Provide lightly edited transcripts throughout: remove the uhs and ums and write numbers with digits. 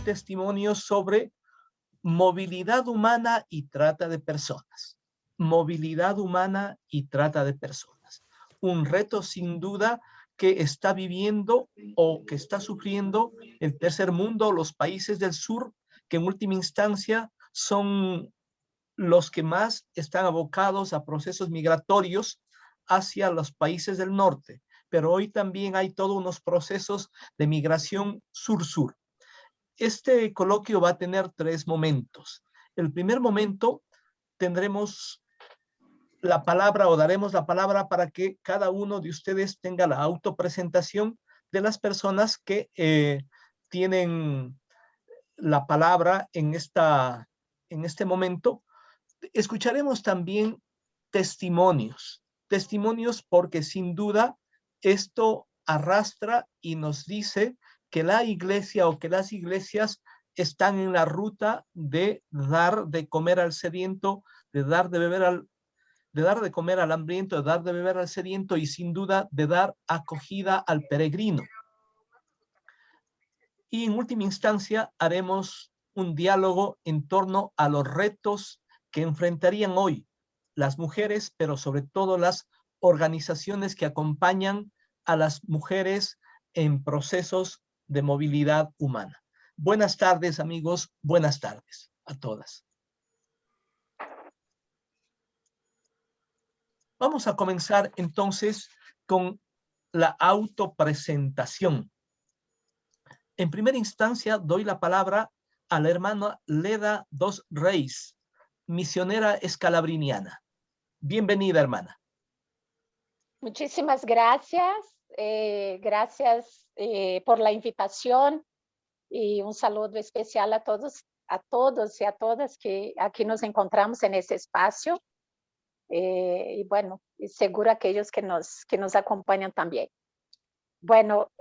testimonio sobre movilidad humana y trata de personas. Movilidad humana y trata de personas. Un reto sin duda que está viviendo o que está sufriendo el tercer mundo, los países del sur, que en última instancia son los que más están abocados a procesos migratorios hacia los países del norte. Pero hoy también hay todos unos procesos de migración sur-sur. Este coloquio va a tener 3 momentos. El primer momento tendremos la palabra o daremos la palabra para que cada uno de ustedes tenga la autopresentación de las personas que tienen la palabra en este momento. Escucharemos también testimonios porque sin duda esto arrastra y nos dice que la iglesia o que las iglesias están en la ruta de dar de comer al sediento, de dar de comer al hambriento, de dar de beber al sediento y sin duda de dar acogida al peregrino. Y en última instancia haremos un diálogo en torno a los retos que enfrentarían hoy las mujeres, pero sobre todo las organizaciones que acompañan a las mujeres en procesos de movilidad humana. Buenas tardes, amigos. Buenas tardes a todas. Vamos a comenzar entonces con la autopresentación. En primera instancia, doy la palabra a la hermana Leda dos Reis, misionera escalabriniana. Bienvenida, hermana. Muchísimas gracias. Gracias por la invitación y un saludo especial a todos y a todas que aquí nos encontramos en ese espacio. Y bueno, y seguro aquellos que nos acompañan también. Bueno,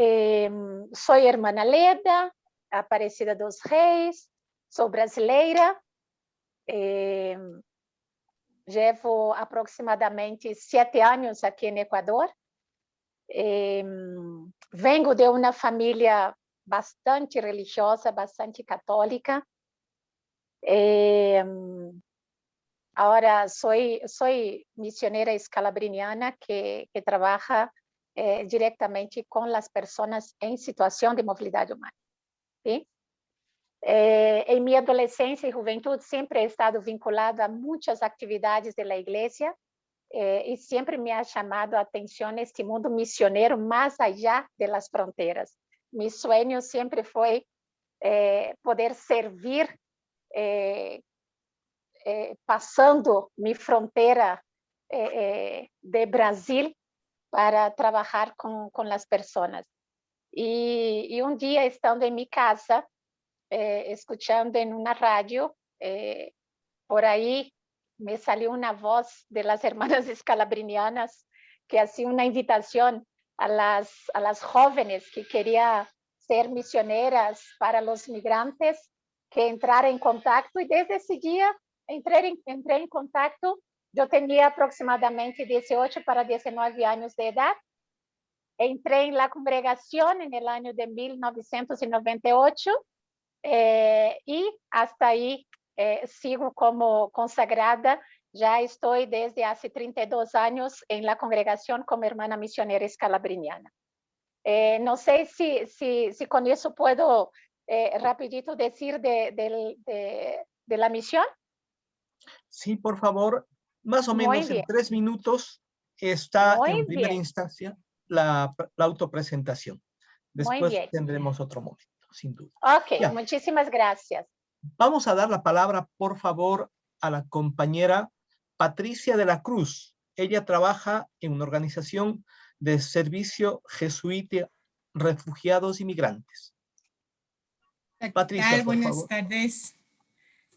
soy hermana Leda, Aparecida dos Reis, soy brasileira, llevo aproximadamente 7 años aquí en Ecuador. Vengo de una familia bastante religiosa, bastante católica. Ahora soy misionera escalabriniana que trabaja directamente con las personas en situación de movilidad humana. ¿Sí? En mi adolescencia y juventud siempre he estado vinculada a muchas actividades de la iglesia y siempre me ha llamado a atención este mundo misionero más allá de las fronteras. Mi sueño siempre fue poder servir pasando mi frontera de Brasil para trabajar con las personas. Y un día, estando en mi casa, escuchando en una radio, por ahí me salió una voz de las hermanas escalabrinianas que hacía una invitación a las jóvenes que querían ser misioneras para los migrantes, que entrara en contacto, y desde ese día entré en contacto. Yo tenía aproximadamente 18 para 19 años de edad. Entré en la congregación en el año de 1998 y hasta ahí sigo como consagrada. Ya estoy desde hace 32 años en la congregación como hermana misionera escalabriniana. No sé si con eso puedo rapidito decir de la misión. Sí, por favor. Más o menos en 3 minutos está en primera instancia la autopresentación. Después tendremos otro momento, sin duda. Ok, ya. Muchísimas gracias. Vamos a dar la palabra, por favor, a la compañera Patricia de la Cruz. Ella trabaja en una organización de servicio jesuita, refugiados y migrantes. Patricia, buenas tardes.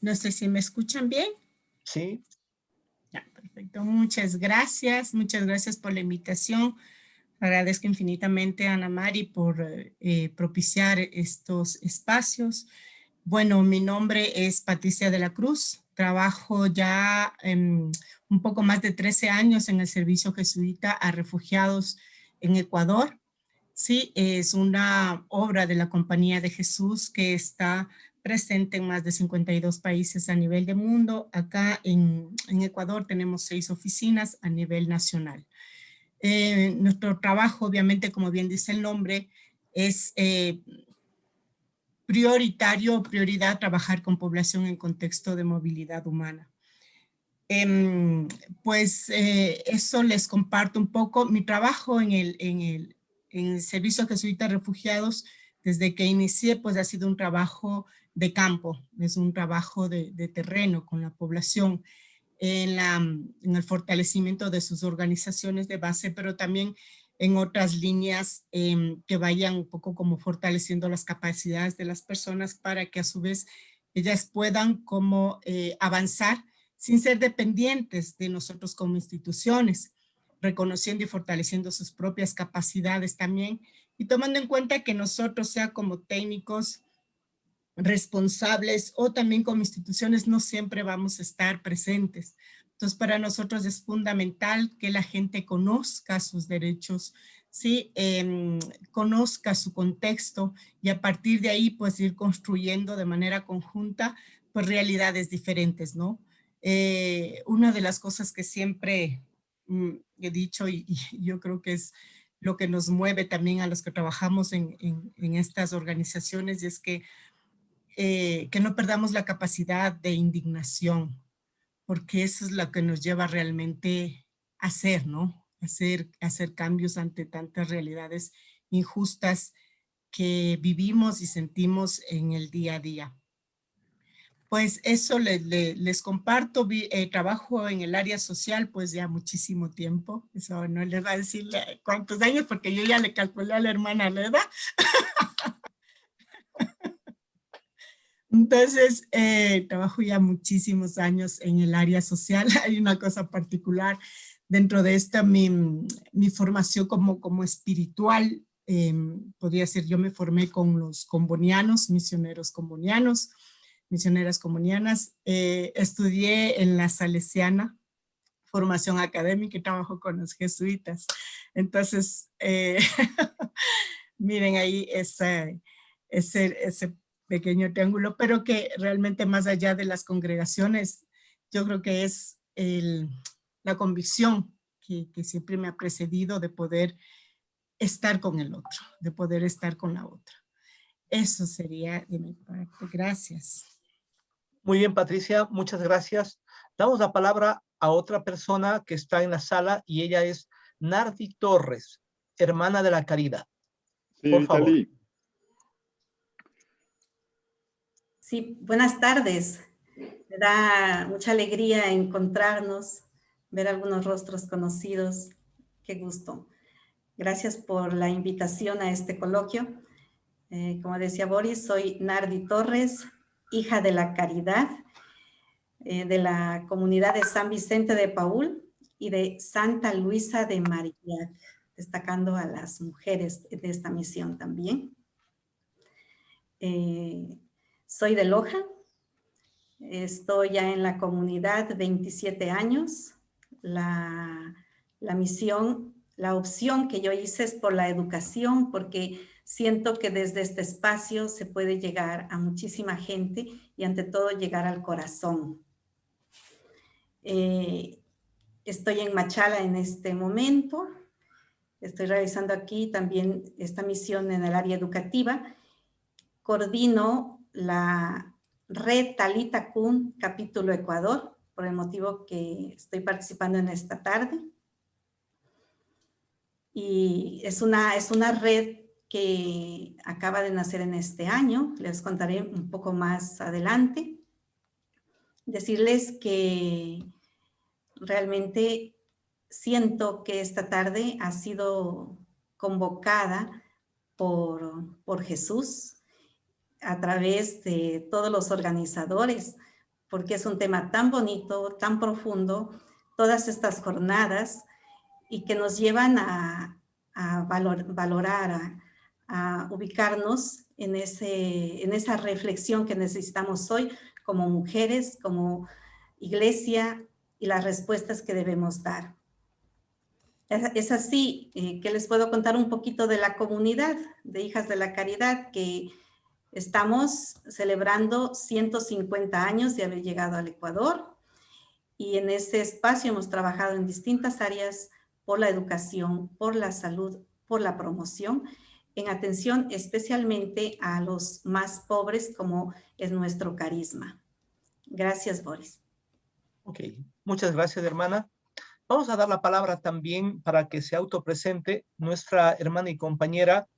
No sé si me escuchan bien. Sí. Ya, perfecto. Muchas gracias por la invitación. Agradezco infinitamente a Ana Mari por propiciar estos espacios. Bueno, mi nombre es Patricia de la Cruz. Trabajo ya un poco más de 13 años en el servicio jesuita a refugiados en Ecuador. Sí, es una obra de la Compañía de Jesús que está presente en más de 52 países a nivel de mundo. Acá en Ecuador tenemos 6 oficinas a nivel nacional. Nuestro trabajo, obviamente, como bien dice el nombre, es prioridad trabajar con población en contexto de movilidad humana. Pues eso les comparto un poco. Mi trabajo en el Servicio Jesuita de Refugiados, desde que inicié, pues ha sido un trabajo de campo, es un trabajo de terreno con la población, en el fortalecimiento de sus organizaciones de base, pero también en otras líneas que vayan un poco como fortaleciendo las capacidades de las personas para que a su vez ellas puedan como avanzar sin ser dependientes de nosotros como instituciones, reconociendo y fortaleciendo sus propias capacidades también, y tomando en cuenta que nosotros, sea como técnicos, responsables o también como instituciones, no siempre vamos a estar presentes. Entonces, para nosotros es fundamental que la gente conozca sus derechos, ¿sí? Conozca su contexto y a partir de ahí, pues ir construyendo de manera conjunta, pues realidades diferentes, ¿no? Una de las cosas que siempre he dicho y yo creo que es lo que nos mueve también a los que trabajamos en estas organizaciones, y es que no perdamos la capacidad de indignación, porque eso es lo que nos lleva realmente a hacer, ¿no? Hacer cambios ante tantas realidades injustas que vivimos y sentimos en el día a día. Pues eso les comparto. Trabajo en el área social pues ya muchísimo tiempo. Eso no les va a decir cuántos años porque yo ya le calculé a la hermana la edad. Entonces, trabajo ya muchísimos años en el área social. Hay una cosa particular dentro de esta, mi formación como espiritual. Podría ser, yo me formé con los combonianos, misioneras combonianas. Estudié en la Salesiana, formación académica, y trabajo con los jesuitas. Entonces, miren ahí ese pequeño triángulo, pero que realmente más allá de las congregaciones, yo creo que es la convicción que siempre me ha precedido de poder estar con el otro, de poder estar con la otra. Eso sería de mi parte. Gracias. Muy bien, Patricia, muchas gracias. Damos la palabra a otra persona que está en la sala y ella es Nardi Torres, hermana de la Caridad. Sí, por favor. Vitali. Sí, buenas tardes. Me da mucha alegría encontrarnos, ver algunos rostros conocidos. Qué gusto. Gracias por la invitación a este coloquio. Como decía Boris, soy Nardi Torres, hija de la Caridad, de la comunidad de San Vicente de Paúl y de Santa Luisa de Marillac, destacando a las mujeres de esta misión también. Soy de Loja. Estoy ya en la comunidad 27 años. La misión, la opción que yo hice es por la educación, porque siento que desde este espacio se puede llegar a muchísima gente y ante todo llegar al corazón. Estoy en Machala en este momento. Estoy realizando aquí también esta misión en el área educativa. Coordino la Red Talita Kun, capítulo Ecuador, por el motivo que estoy participando en esta tarde. Y es una red que acaba de nacer en este año. Les contaré un poco más adelante. Decirles que realmente siento que esta tarde ha sido convocada por Jesús a través de todos los organizadores, porque es un tema tan bonito, tan profundo, todas estas jornadas, y que nos llevan a valorar, a ubicarnos en esa reflexión que necesitamos hoy como mujeres, como iglesia, y las respuestas que debemos dar. Es así que les puedo contar un poquito de la comunidad de Hijas de la Caridad, que estamos celebrando 150 años de haber llegado al Ecuador, y en este espacio hemos trabajado en distintas áreas por la educación, por la salud, por la promoción, en atención especialmente a los más pobres, como es nuestro carisma. Gracias, Boris. Ok, muchas gracias, hermana. Vamos a dar la palabra también para que se autopresente nuestra hermana y compañera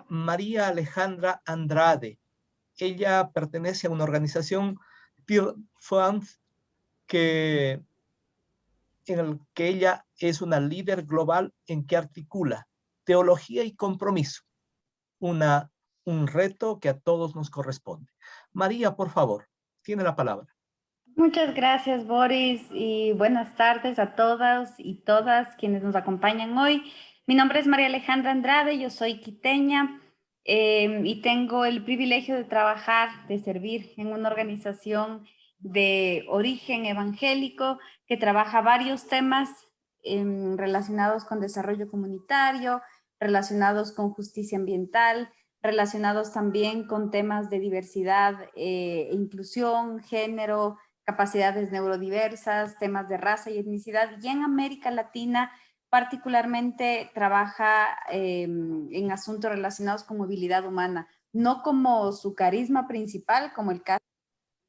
María Alejandra Andrade. Ella pertenece a una organización Peer Fund en el que ella es una líder global en que articula teología y compromiso, un reto que a todos nos corresponde. María, por favor, tiene la palabra. Muchas gracias, Boris, y buenas tardes a todas y todas quienes nos acompañan hoy. Mi nombre es María Alejandra Andrade, yo soy quiteña y tengo el privilegio de trabajar, de servir en una organización de origen evangélico que trabaja varios temas relacionados con desarrollo comunitario, relacionados con justicia ambiental, relacionados también con temas de diversidad e inclusión, género, capacidades neurodiversas, temas de raza y etnicidad, y en América Latina particularmente trabaja en asuntos relacionados con movilidad humana, no como su carisma principal, como el caso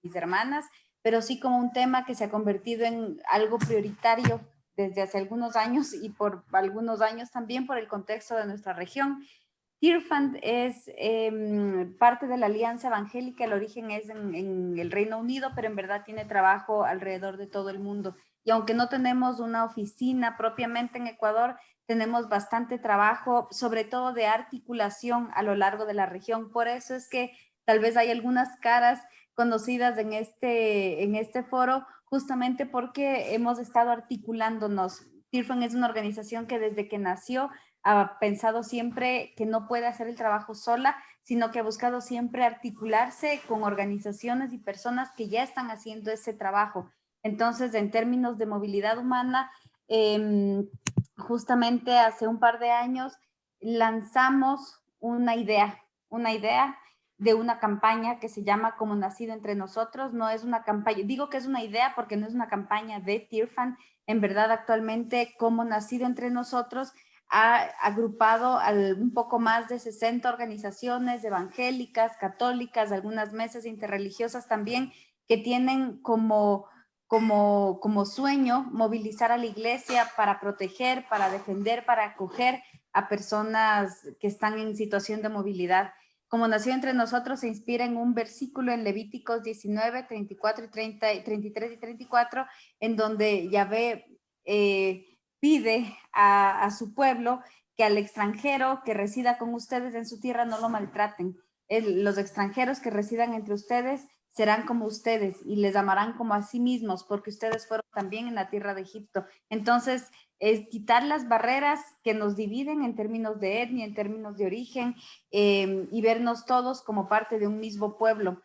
de mis hermanas, pero sí como un tema que se ha convertido en algo prioritario desde hace algunos años y por algunos años también por el contexto de nuestra región. Peer Fund es parte de la Alianza Evangélica, el origen es en el Reino Unido, pero en verdad tiene trabajo alrededor de todo el mundo. Y aunque no tenemos una oficina propiamente en Ecuador, tenemos bastante trabajo, sobre todo de articulación a lo largo de la región. Por eso es que tal vez hay algunas caras conocidas en este foro, justamente porque hemos estado articulándonos. Peer Fund es una organización que desde que nació ha pensado siempre que no puede hacer el trabajo sola, sino que ha buscado siempre articularse con organizaciones y personas que ya están haciendo ese trabajo. Entonces, en términos de movilidad humana, justamente hace un par de años lanzamos una idea de una campaña que se llama Como Nacido Entre Nosotros. No es una campaña, digo que es una idea porque no es una campaña de Peer Fund. En verdad, actualmente Como Nacido Entre Nosotros ha agrupado un poco más de 60 organizaciones evangélicas, católicas, algunas mesas interreligiosas también, que tienen como sueño movilizar a la iglesia para proteger, para defender, para acoger a personas que están en situación de movilidad. Como Nació Entre Nosotros se inspira en un versículo en Levíticos 19, 34 y 33 y 34, en donde Yahvé pide a su pueblo que al extranjero que resida con ustedes en su tierra no lo maltraten. Los extranjeros que residan entre ustedes serán como ustedes y les amarán como a sí mismos, porque ustedes fueron también en la tierra de Egipto. Entonces, es quitar las barreras que nos dividen en términos de etnia, en términos de origen, y vernos todos como parte de un mismo pueblo.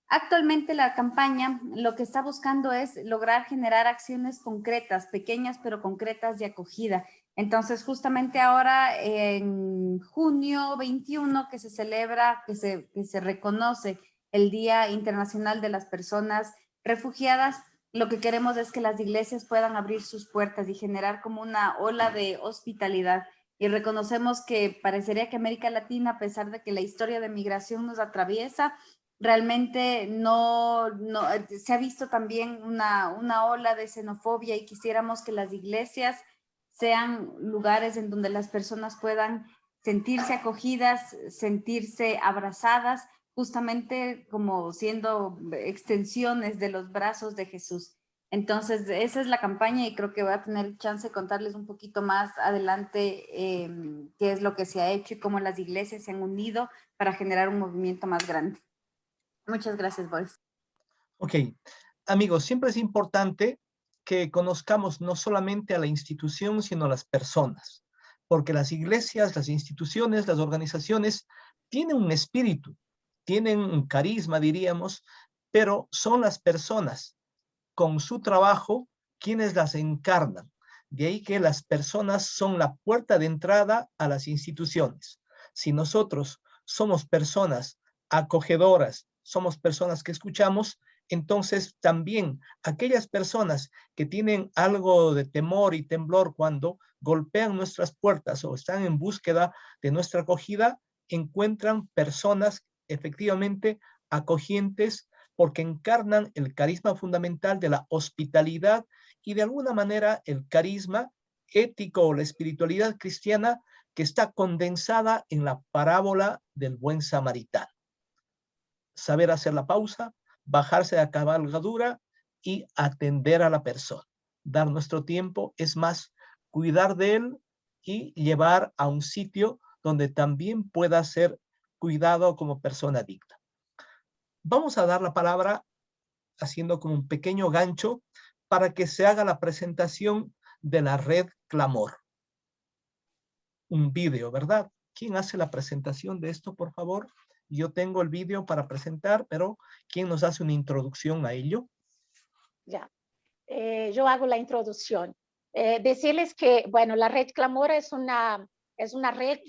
Actualmente la campaña lo que está buscando es lograr generar acciones concretas, pequeñas pero concretas de acogida. Entonces, justamente ahora en junio 21 que se celebra, que se reconoce el Día Internacional de las Personas Refugiadas, lo que queremos es que las iglesias puedan abrir sus puertas y generar como una ola de hospitalidad. Y reconocemos que parecería que América Latina, a pesar de que la historia de migración nos atraviesa, realmente no se ha visto también una ola de xenofobia y quisiéramos que las iglesias sean lugares en donde las personas puedan sentirse acogidas, sentirse abrazadas, justamente como siendo extensiones de los brazos de Jesús. Entonces, esa es la campaña y creo que voy a tener chance de contarles un poquito más adelante qué es lo que se ha hecho y cómo las iglesias se han unido para generar un movimiento más grande. Muchas gracias, Boris. Ok, amigos, siempre es importante que conozcamos no solamente a la institución, sino a las personas, porque las iglesias, las instituciones, las organizaciones tienen un espíritu, tienen un carisma, diríamos, pero son las personas con su trabajo quienes las encarnan. De ahí que las personas son la puerta de entrada a las instituciones. Si nosotros somos personas acogedoras, somos personas que escuchamos, entonces también aquellas personas que tienen algo de temor y temblor cuando golpean nuestras puertas o están en búsqueda de nuestra acogida, encuentran personas efectivamente acogientes porque encarnan el carisma fundamental de la hospitalidad y de alguna manera el carisma ético o la espiritualidad cristiana que está condensada en la parábola del buen samaritano. Saber hacer la pausa, bajarse de la cabalgadura y atender a la persona. Dar nuestro tiempo, es más, cuidar de él y llevar a un sitio donde también pueda ser cuidado como persona digna. Vamos a dar la palabra haciendo como un pequeño gancho para que se haga la presentación de la red Clamor. Un vídeo, ¿verdad? ¿Quién hace la presentación de esto, por favor? Yo tengo el vídeo para presentar, pero ¿quién nos hace una introducción a ello? Ya, yo hago la introducción. Decirles que, bueno, la red Clamor es una red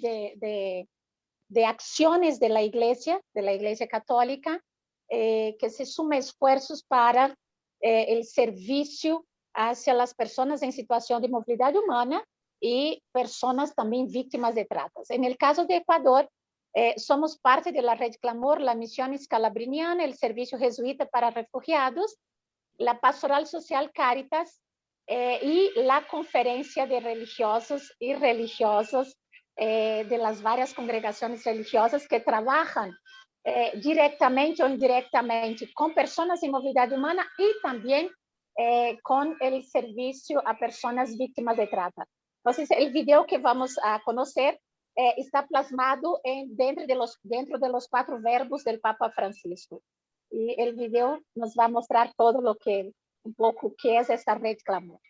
de acciones de la Iglesia Católica, que se suma esfuerzos para el servicio hacia las personas en situación de movilidad humana y personas también víctimas de tratas. En el caso de Ecuador, somos parte de la red Clamor, la misión escalabriniana, el servicio jesuita para refugiados, la pastoral social Cáritas y la conferencia de religiosos y religiosas de las varias congregaciones religiosas que trabajan directamente o indirectamente con personas en movilidad humana y también con el servicio a personas víctimas de trata. Entonces, el video que vamos a conocer está plasmado dentro de los 4 verbos del Papa Francisco. Y el video nos va a mostrar todo un poco qué es esta red Clamor.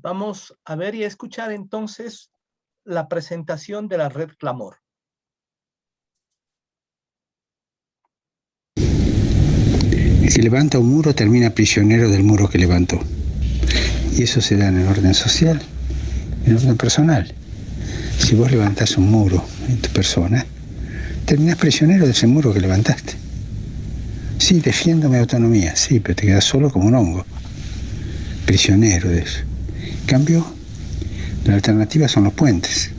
Vamos a ver y a escuchar entonces la presentación de la red Clamor. El que levanta un muro termina prisionero del muro que levantó. Y eso se da en el orden social, en el orden personal. Si vos levantás un muro en tu persona, terminás prisionero de ese muro que levantaste. Sí, defiendo mi autonomía, sí, pero te quedas solo como un hongo. Prisionero de eso. En cambio, la alternativa son los puentes.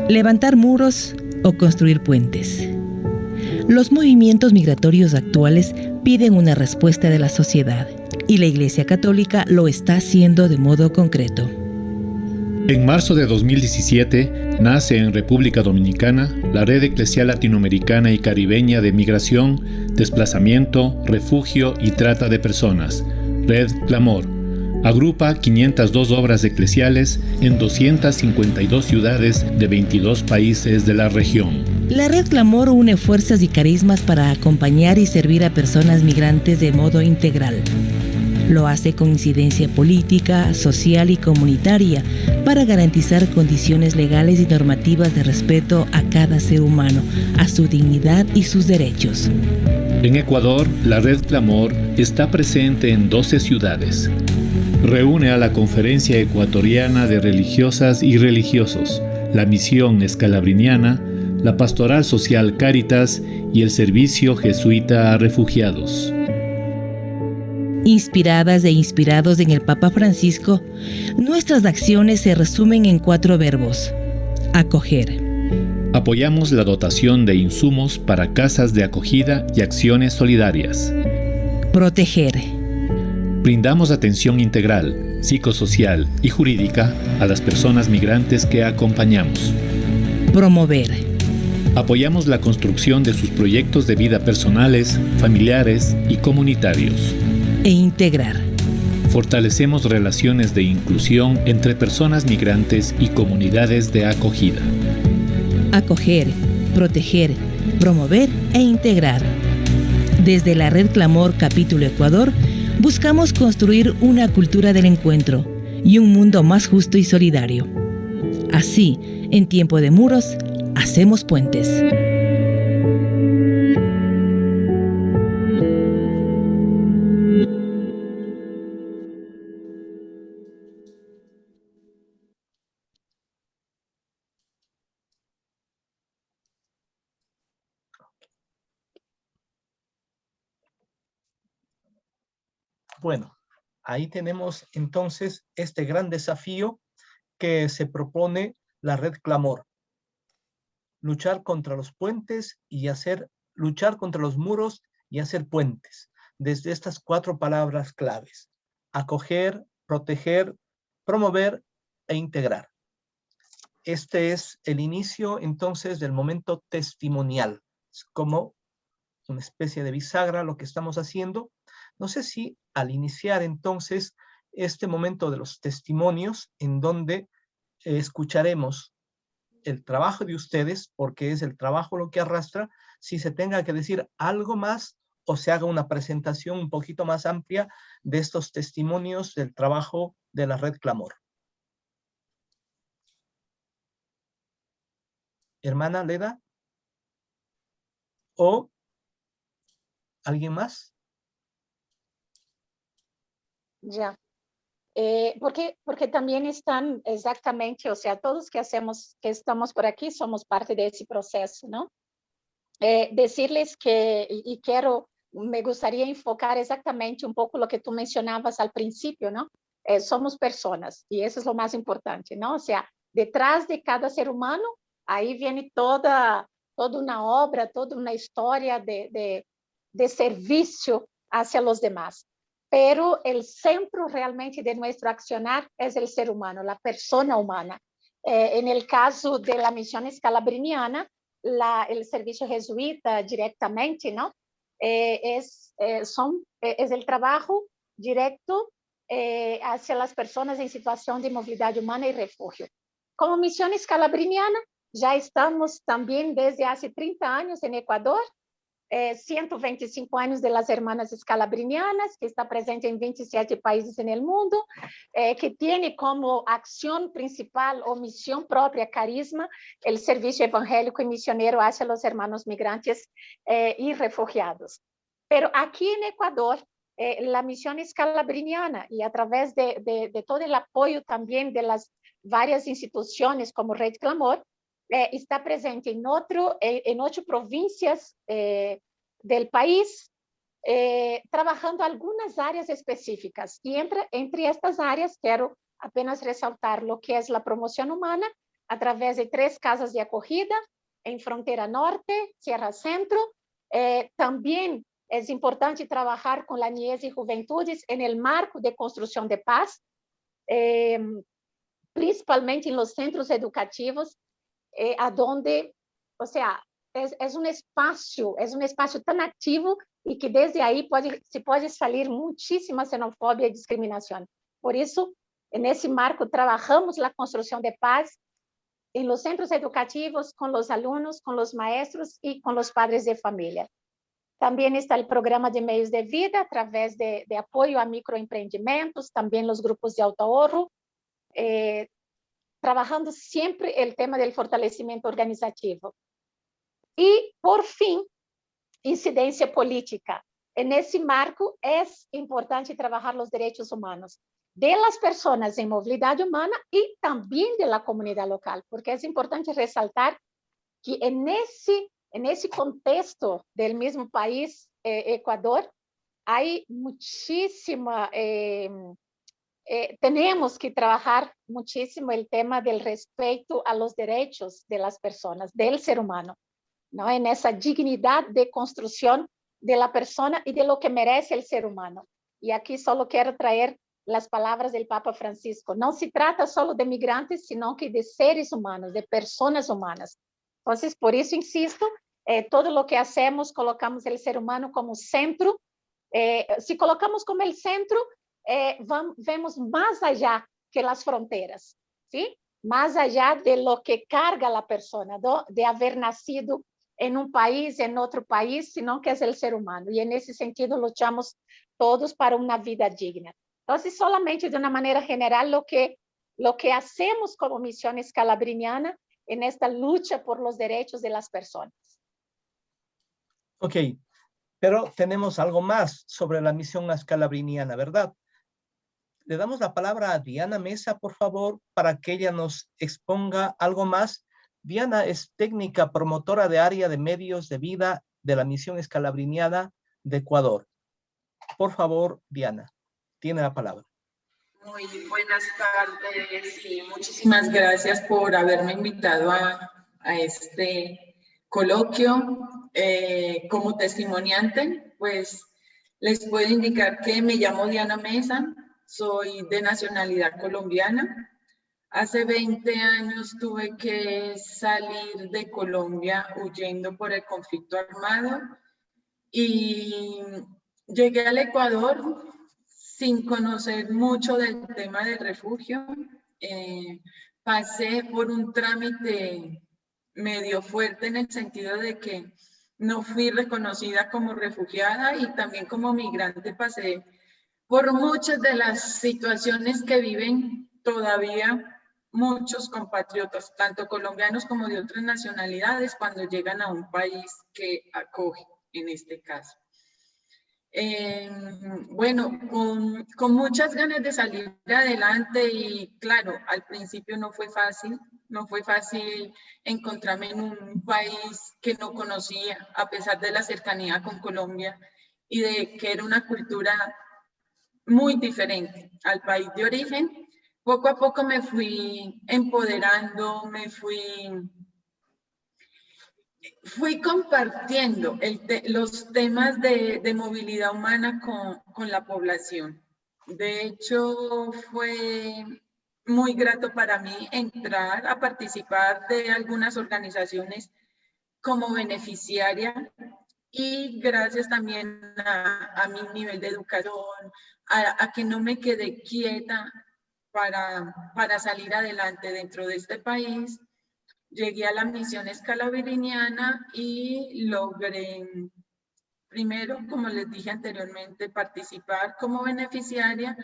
Levantar muros o construir puentes. Los movimientos migratorios actuales piden una respuesta de la sociedad y la Iglesia Católica lo está haciendo de modo concreto. En marzo de 2017 nace en República Dominicana la Red Eclesial Latinoamericana y Caribeña de Migración, Desplazamiento, Refugio y Trata de Personas, Red Clamor. Agrupa 502 obras eclesiales en 252 ciudades de 22 países de la región. La Red Clamor une fuerzas y carismas para acompañar y servir a personas migrantes de modo integral. Lo hace con incidencia política, social y comunitaria para garantizar condiciones legales y normativas de respeto a cada ser humano, a su dignidad y sus derechos. En Ecuador, la Red Clamor está presente en 12 ciudades. Reúne a la Conferencia Ecuatoriana de Religiosas y Religiosos, la Misión Escalabriniana, la Pastoral Social Cáritas y el Servicio Jesuita a Refugiados. Inspiradas e inspirados en el Papa Francisco, nuestras acciones se resumen en 4 verbos. Acoger. Apoyamos la dotación de insumos para casas de acogida y acciones solidarias. Proteger. Brindamos atención integral, psicosocial y jurídica a las personas migrantes que acompañamos. Promover. Apoyamos la construcción de sus proyectos de vida personales, familiares y comunitarios. E integrar. Fortalecemos relaciones de inclusión entre personas migrantes y comunidades de acogida. Acoger, proteger, promover e integrar. Desde la Red Clamor Capítulo Ecuador, buscamos construir una cultura del encuentro, y un mundo más justo y solidario. Así, en tiempo de muros, hacemos puentes. Bueno, ahí tenemos entonces este gran desafío que se propone la Red Clamor. Luchar contra los puentes y luchar contra los muros y hacer puentes. Desde estas 4 palabras claves: acoger, proteger, promover e integrar. Este es el inicio entonces del momento testimonial. Es como una especie de bisagra lo que estamos haciendo. No sé si al iniciar entonces este momento de los testimonios, en donde escucharemos el trabajo de ustedes, porque es el trabajo lo que arrastra, si se tenga que decir algo más o se haga una presentación un poquito más amplia de estos testimonios del trabajo de la Red Clamor. Hermana Leda, ¿o alguien más? Ya. Porque también están exactamente, o sea, todos que estamos por aquí somos parte de ese proceso, ¿no? Decirles que, y me gustaría enfocar exactamente un poco lo que tú mencionabas al principio, ¿no? Somos personas, y eso es lo más importante, ¿no? O sea, detrás de cada ser humano, ahí viene toda una obra, toda una historia de servicio hacia los demás. Pero el centro realmente de nuestro accionar es el ser humano, la persona humana. En el caso de la misión escalabriniana, el servicio jesuita directamente, ¿no? Es el trabajo directo hacia las personas en situación de movilidad humana y refugio. Como misión escalabriniana, ya estamos también desde hace 30 años en Ecuador, 125 años de las Hermanas Escalabrinianas, que está presente en 27 países en el mundo, que tiene como acción principal o misión propia, carisma, el servicio evangélico y misionero hacia los hermanos migrantes y refugiados. Pero aquí en Ecuador, la misión escalabriniana, y a través de todo el apoyo también de las varias instituciones como Red Clamor, está presente en 8 provincias del país, trabajando algunas áreas específicas. Y entre estas áreas quiero apenas resaltar lo que es la promoción humana a través de 3 casas de acogida en Frontera Norte, Sierra Centro. También es importante trabajar con la niñez y juventudes en el marco de construcción de paz, principalmente en los centros educativos, a donde, o sea, es un espacio tan activo y que desde ahí se puede salir muchísima xenofobia y discriminación. Por eso, en ese marco, trabajamos la construcción de paz en los centros educativos, con los alumnos, con los maestros y con los padres de familia. También está el programa de medios de vida a través de apoyo a microemprendimientos, también los grupos de autoahorro, trabajando siempre el tema del fortalecimiento organizativo. Y, por fin, incidencia política. En ese marco es importante trabajar los derechos humanos de las personas en movilidad humana y también de la comunidad local, porque es importante resaltar que en ese contexto del mismo país, Ecuador, hay muchísima... tenemos que trabajar muchísimo el tema del respeto a los derechos de las personas, del ser humano, ¿no? En esa dignidad de construcción de la persona y de lo que merece el ser humano. Y aquí solo quiero traer las palabras del Papa Francisco. No se trata solo de migrantes, sino que de seres humanos, de personas humanas. Entonces, por eso insisto, todo lo que hacemos, colocamos el ser humano como centro. Si colocamos como el centro, vemos más allá que las fronteras, ¿sí? Más allá de lo que carga la persona, ¿no? De haber nacido en un país, en otro país, sino que es el ser humano. Y en ese sentido luchamos todos para una vida digna. Entonces, solamente de una manera general, lo que hacemos como Misión Escalabriniana en esta lucha por los derechos de las personas. Ok, pero tenemos algo más sobre la Misión Escalabriniana, ¿verdad? Le damos la palabra a Diana Mesa, por favor, para que ella nos exponga algo más. Diana es técnica promotora de área de medios de vida de la Misión Escalabriniana de Ecuador. Por favor, Diana, tiene la palabra. Muy buenas tardes y muchísimas gracias por haberme invitado a este coloquio. Como testimoniante, pues les puedo indicar que me llamo Diana Mesa, soy de nacionalidad colombiana. Hace 20 años tuve que salir de Colombia huyendo por el conflicto armado y llegué al Ecuador sin conocer mucho del tema del refugio. Pasé por un trámite medio fuerte en el sentido de que no fui reconocida como refugiada y también como migrante pasé por muchas de las situaciones que viven todavía muchos compatriotas, tanto colombianos como de otras nacionalidades, cuando llegan a un país que acoge, en este caso. Bueno, con muchas ganas de salir adelante y claro, al principio no fue fácil encontrarme en un país que no conocía, a pesar de la cercanía con Colombia y de que era una cultura muy diferente al país de origen. Poco a poco me fui empoderando, fui compartiendo los temas de movilidad humana con la población. De hecho, fue muy grato para mí entrar a participar de algunas organizaciones como beneficiaria y gracias también a mi nivel de educación, a que no me quedé quieta para salir adelante dentro de este país. Llegué a la Misión Escalabriniana y logré, primero, como les dije anteriormente, participar como beneficiaria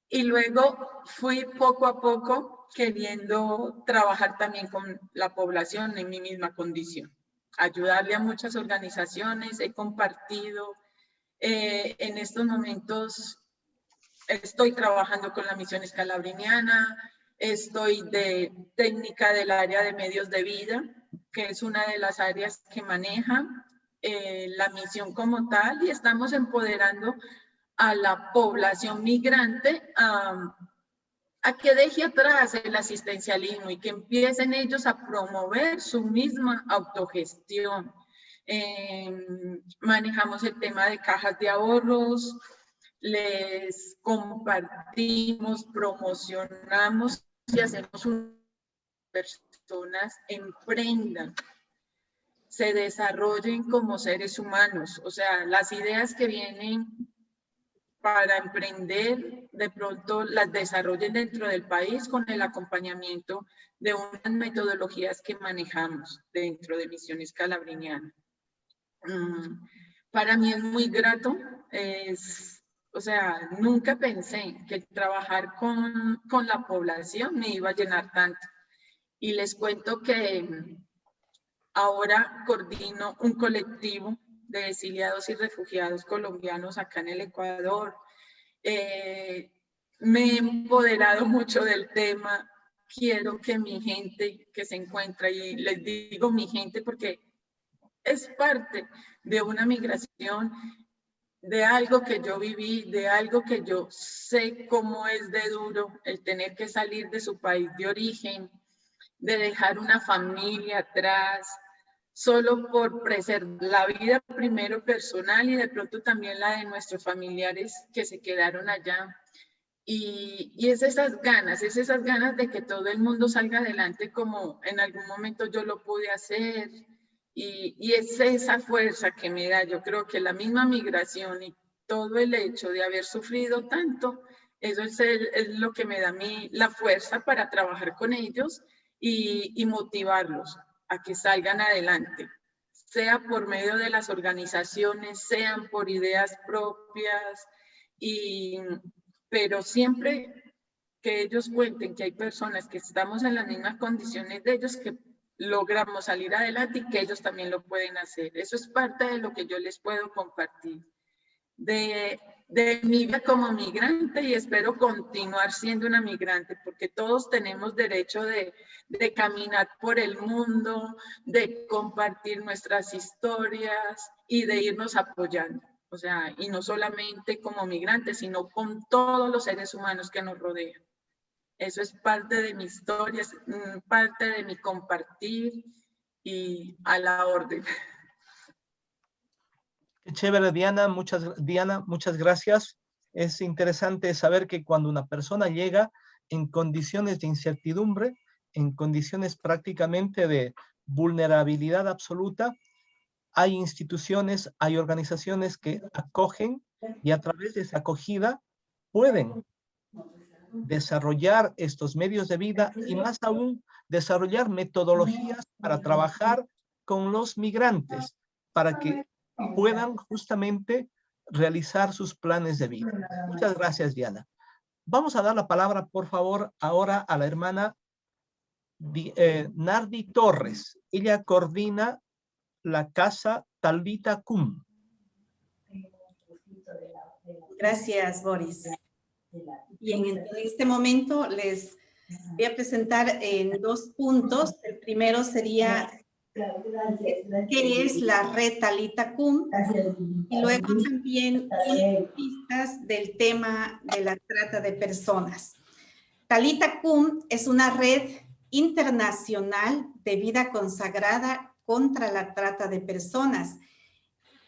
y luego fui poco a poco queriendo trabajar también con la población en mi misma condición, ayudarle a muchas organizaciones. He compartido, en estos momentos estoy trabajando con la Misión Escalabriniana, estoy de técnica del área de medios de vida, que es una de las áreas que maneja la misión como tal, y estamos empoderando a la población migrante a que deje atrás el asistencialismo y que empiecen ellos a promover su misma autogestión. Manejamos el tema de cajas de ahorros, les compartimos, promocionamos y hacemos que personas emprendan, se desarrollen como seres humanos. O sea, las ideas que vienen para emprender, de pronto las desarrollen dentro del país con el acompañamiento de unas metodologías que manejamos dentro de Misión Escalabriniana. Para mí es muy grato, o sea, nunca pensé que trabajar con la población me iba a llenar tanto. Y les cuento que ahora coordino un colectivo de exiliados y refugiados colombianos acá en el Ecuador. Me he empoderado mucho del tema. Quiero que mi gente que se encuentra, y les digo mi gente porque es parte de una migración, de algo que yo viví, de algo que yo sé cómo es de duro el tener que salir de su país de origen, de dejar una familia atrás, solo por preservar la vida primero personal y de pronto también la de nuestros familiares que se quedaron allá. Y es esas ganas de que todo el mundo salga adelante como en algún momento yo lo pude hacer. Y es esa fuerza que me da. Yo creo que la misma migración y todo el hecho de haber sufrido tanto, eso es lo que me da a mí la fuerza para trabajar con ellos y motivarlos a que salgan adelante, sea por medio de las organizaciones, sean por ideas propias. Y pero siempre que ellos cuenten que hay personas que estamos en las mismas condiciones de ellos, que logramos salir adelante y que ellos también lo pueden hacer. Eso es parte de lo que yo les puedo compartir de mi vida como migrante, y espero continuar siendo una migrante, porque todos tenemos derecho de caminar por el mundo, de compartir nuestras historias y de irnos apoyando. O sea, y no solamente como migrantes, sino con todos los seres humanos que nos rodean. Eso es parte de mi historia, es parte de mi compartir, y a la orden. Qué chévere, Diana, muchas gracias. Es interesante saber que cuando una persona llega en condiciones de incertidumbre, en condiciones prácticamente de vulnerabilidad absoluta, hay instituciones, hay organizaciones que acogen, y a través de esa acogida pueden desarrollar estos medios de vida, y más aún desarrollar metodologías para trabajar con los migrantes, para que puedan justamente realizar sus planes de vida. Muchas gracias, Diana. Vamos a dar la palabra, por favor, ahora a la hermana Nardi Torres. Ella coordina la casa Talita Kum. Gracias, Boris. Bien, en este momento les voy a presentar en 2 puntos. El primero sería qué es la red Talita Kum, y luego también unas pistas del tema de la trata de personas. Talita Kum es una red internacional de vida consagrada contra la trata de personas.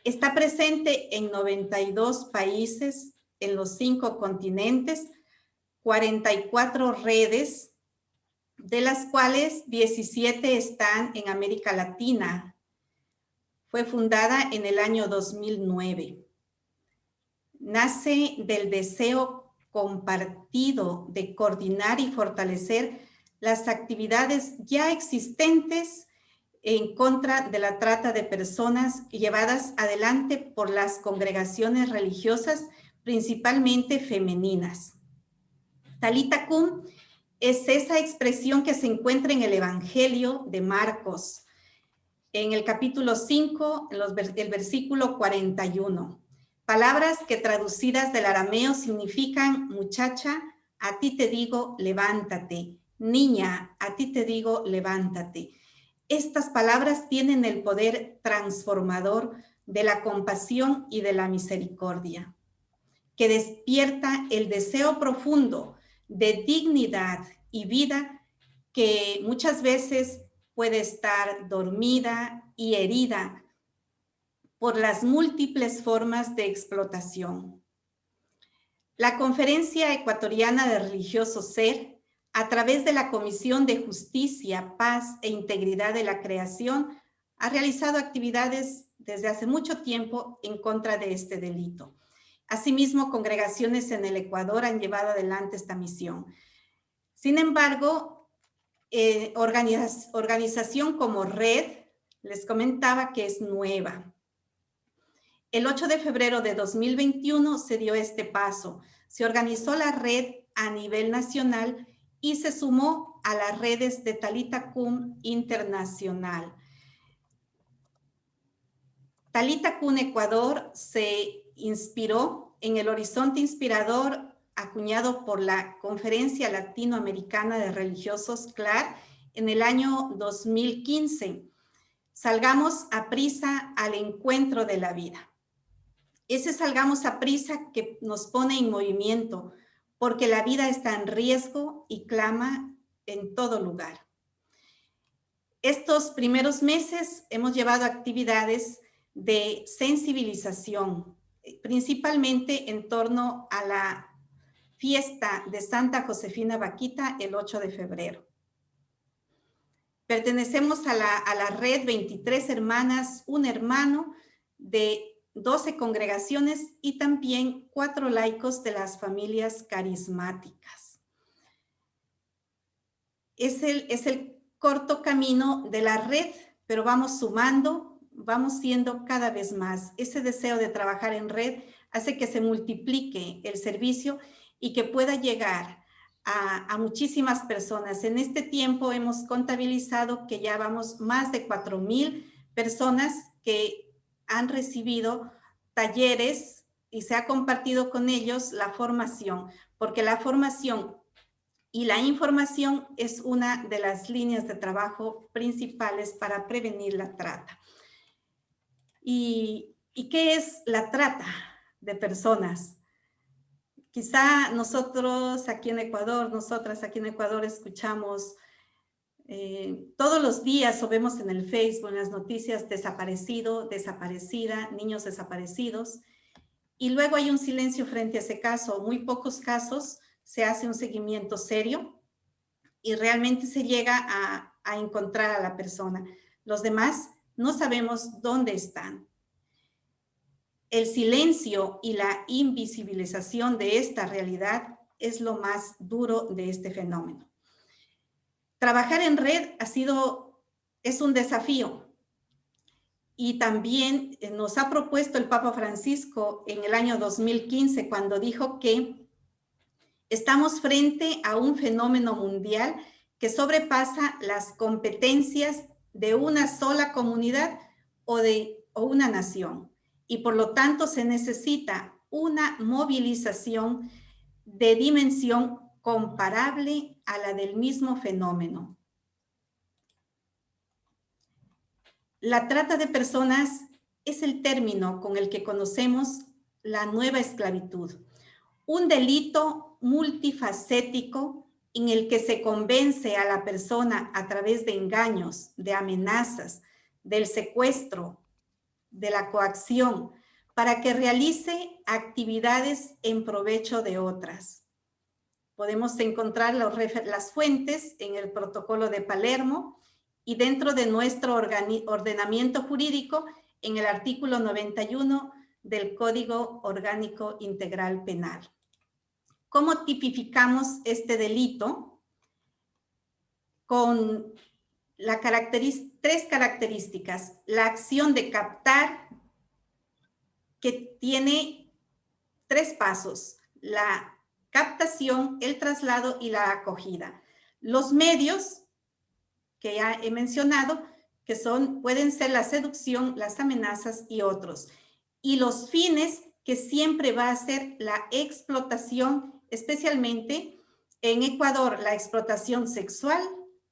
Está presente en 92 países, en los 5 continentes, 44 redes, de las cuales 17 están en América Latina. Fue fundada en el año 2009. Nace del deseo compartido de coordinar y fortalecer las actividades ya existentes en contra de la trata de personas llevadas adelante por las congregaciones religiosas, principalmente femeninas. Talita Kum es esa expresión que se encuentra en el Evangelio de Marcos, en el capítulo 5, el versículo 41. Palabras que traducidas del arameo significan: muchacha, a ti te digo, levántate. Niña, a ti te digo, levántate. Estas palabras tienen el poder transformador de la compasión y de la misericordia, que despierta el deseo profundo de dignidad y vida que muchas veces puede estar dormida y herida por las múltiples formas de explotación. La Conferencia Ecuatoriana de Religiosos SER, a través de la Comisión de Justicia, Paz e Integridad de la Creación, ha realizado actividades desde hace mucho tiempo en contra de este delito. Asimismo, congregaciones en el Ecuador han llevado adelante esta misión. Sin embargo, organización como red, les comentaba que es nueva. El 8 de febrero de 2021 se dio este paso. Se organizó la red a nivel nacional y se sumó a las redes de Talita Kum Internacional. Talita Kum Ecuador se inspiró en el horizonte inspirador acuñado por la Conferencia Latinoamericana de Religiosos CLAR en el año 2015. Salgamos a prisa al encuentro de la vida. Ese salgamos a prisa que nos pone en movimiento, porque la vida está en riesgo y clama en todo lugar. Estos primeros meses hemos llevado actividades de sensibilización, principalmente en torno a la fiesta de Santa Josefina Vaquita el 8 de febrero. Pertenecemos a la red 23 hermanas, un hermano de 12 congregaciones y también 4 laicos de las familias carismáticas. Es el corto camino de la red, pero vamos sumando, vamos siendo cada vez más. Ese deseo de trabajar en red hace que se multiplique el servicio y que pueda llegar a muchísimas personas. En este tiempo hemos contabilizado que ya vamos más de 4,000 personas que han recibido talleres y se ha compartido con ellos la formación, porque la formación y la información es una de las líneas de trabajo principales para prevenir la trata. ¿Y qué es la trata de personas? Quizá nosotras aquí en Ecuador escuchamos todos los días o vemos en el Facebook, en las noticias, desaparecido, desaparecida, niños desaparecidos, y luego hay un silencio frente a ese caso. Muy pocos casos se hace un seguimiento serio y realmente se llega a encontrar a la persona. Los demás no sabemos dónde están. El silencio y la invisibilización de esta realidad es lo más duro de este fenómeno. Trabajar en red es un desafío, y también nos ha propuesto el Papa Francisco en el año 2015 cuando dijo que estamos frente a un fenómeno mundial que sobrepasa las competencias de una sola comunidad o una nación, y por lo tanto se necesita una movilización de dimensión comparable a la del mismo fenómeno. La trata de personas es el término con el que conocemos la nueva esclavitud, un delito multifacético en el que se convence a la persona a través de engaños, de amenazas, del secuestro, de la coacción, para que realice actividades en provecho de otras. Podemos encontrar las fuentes en el Protocolo de Palermo y dentro de nuestro ordenamiento jurídico en el artículo 91 del Código Orgánico Integral Penal. ¿Cómo tipificamos este delito? Con tres características. La acción de captar, que tiene 3 pasos: la captación, el traslado y la acogida. Los medios que ya he mencionado, que pueden ser la seducción, las amenazas y otros. Y los fines, que siempre va a ser la explotación, especialmente en Ecuador, la explotación sexual,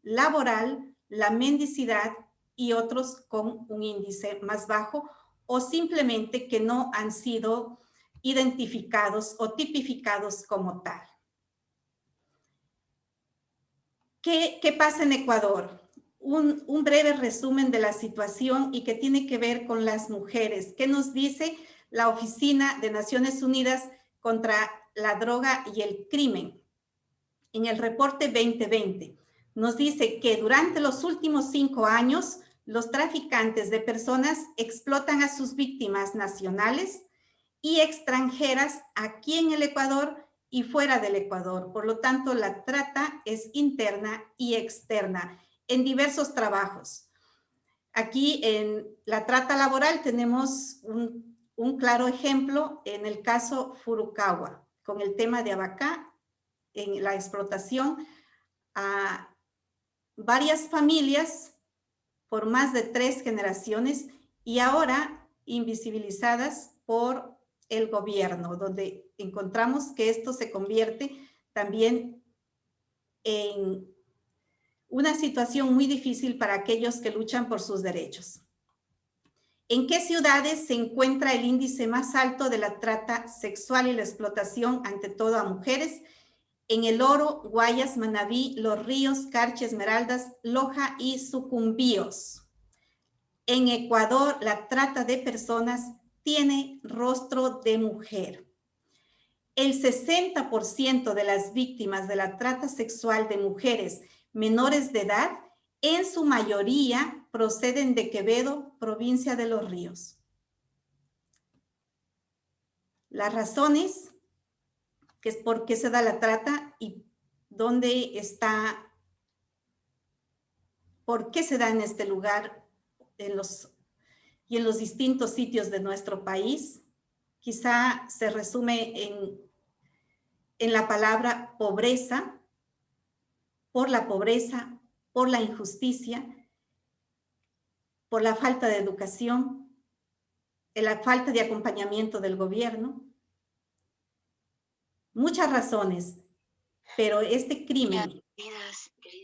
laboral, la mendicidad y otros con un índice más bajo, o simplemente que no han sido identificados o tipificados como tal. ¿Qué pasa en Ecuador? Un breve resumen de la situación y que tiene que ver con las mujeres. ¿Qué nos dice la Oficina de Naciones Unidas contra la Droga y el Crimen? En el reporte 2020 nos dice que durante los últimos 5 años, los traficantes de personas explotan a sus víctimas nacionales y extranjeras aquí en el Ecuador y fuera del Ecuador. Por lo tanto, la trata es interna y externa en diversos trabajos. Aquí en la trata laboral tenemos un claro ejemplo en el caso Furukawa, con el tema de Abacá, en la explotación a varias familias por más de 3 generaciones y ahora invisibilizadas por el gobierno, donde encontramos que esto se convierte también en una situación muy difícil para aquellos que luchan por sus derechos. ¿En qué ciudades se encuentra el índice más alto de la trata sexual y la explotación, ante todo a mujeres? En El Oro, Guayas, Manabí, Los Ríos, Carchi, Esmeraldas, Loja y Sucumbíos. En Ecuador, la trata de personas tiene rostro de mujer. El 60% de las víctimas de la trata sexual de mujeres menores de edad, en su mayoría, proceden de Quevedo, provincia de Los Ríos. Las razones, que es por qué se da la trata y dónde está, por qué se da en este lugar en los distintos sitios de nuestro país, quizá se resume en la palabra pobreza, por la injusticia, por la falta de educación, en la falta de acompañamiento del gobierno. Muchas razones, pero este crimen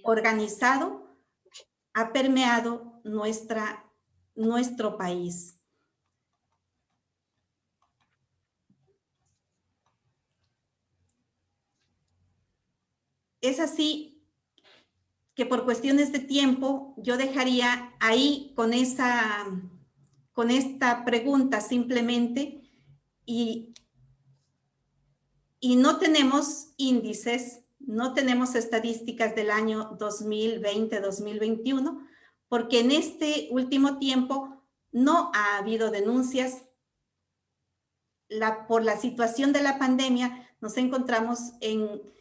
organizado ha permeado nuestro país. Es así que por cuestiones de tiempo yo dejaría ahí con esta pregunta simplemente, y no tenemos índices, no tenemos estadísticas del año 2020-2021, porque en este último tiempo no ha habido denuncias. Por la situación de la pandemia nos encontramos en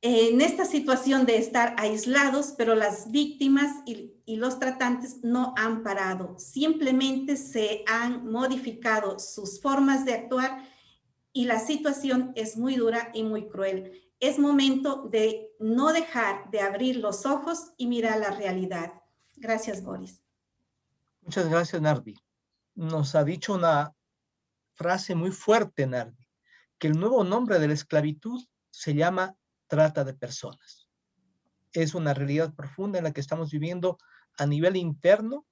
esta situación de estar aislados, pero las víctimas y los tratantes no han parado. Simplemente se han modificado sus formas de actuar y la situación es muy dura y muy cruel. Es momento de no dejar de abrir los ojos y mirar la realidad. Gracias, Boris. Muchas gracias, Nardi. Nos ha dicho una frase muy fuerte, Nardi, que el nuevo nombre de la esclavitud se llama trata de personas. Es una realidad profunda en la que estamos viviendo a nivel interno,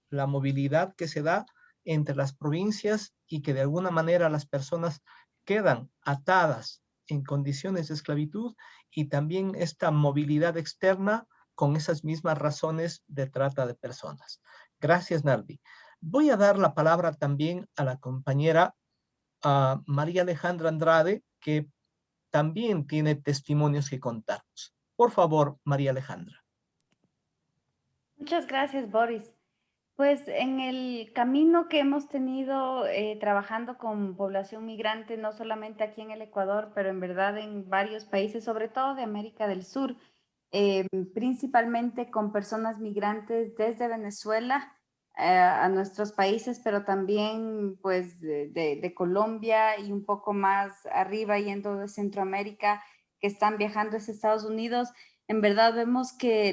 la movilidad que se da entre las provincias y que de alguna manera las personas quedan atadas en condiciones de esclavitud, y también esta movilidad externa con esas mismas razones de trata de personas. Gracias, Nardi. Voy a dar la palabra también a la compañera María Alejandra Andrade, que también tiene testimonios que contarnos. Por favor, María Alejandra. Muchas gracias, Boris. Pues en el camino que hemos tenido trabajando con población migrante, no solamente aquí en el Ecuador, pero en verdad en varios países, sobre todo de América del Sur, principalmente con personas migrantes desde Venezuela a nuestros países, pero también pues de Colombia y un poco más arriba yendo de Centroamérica, que están viajando hacia Estados Unidos. En verdad vemos que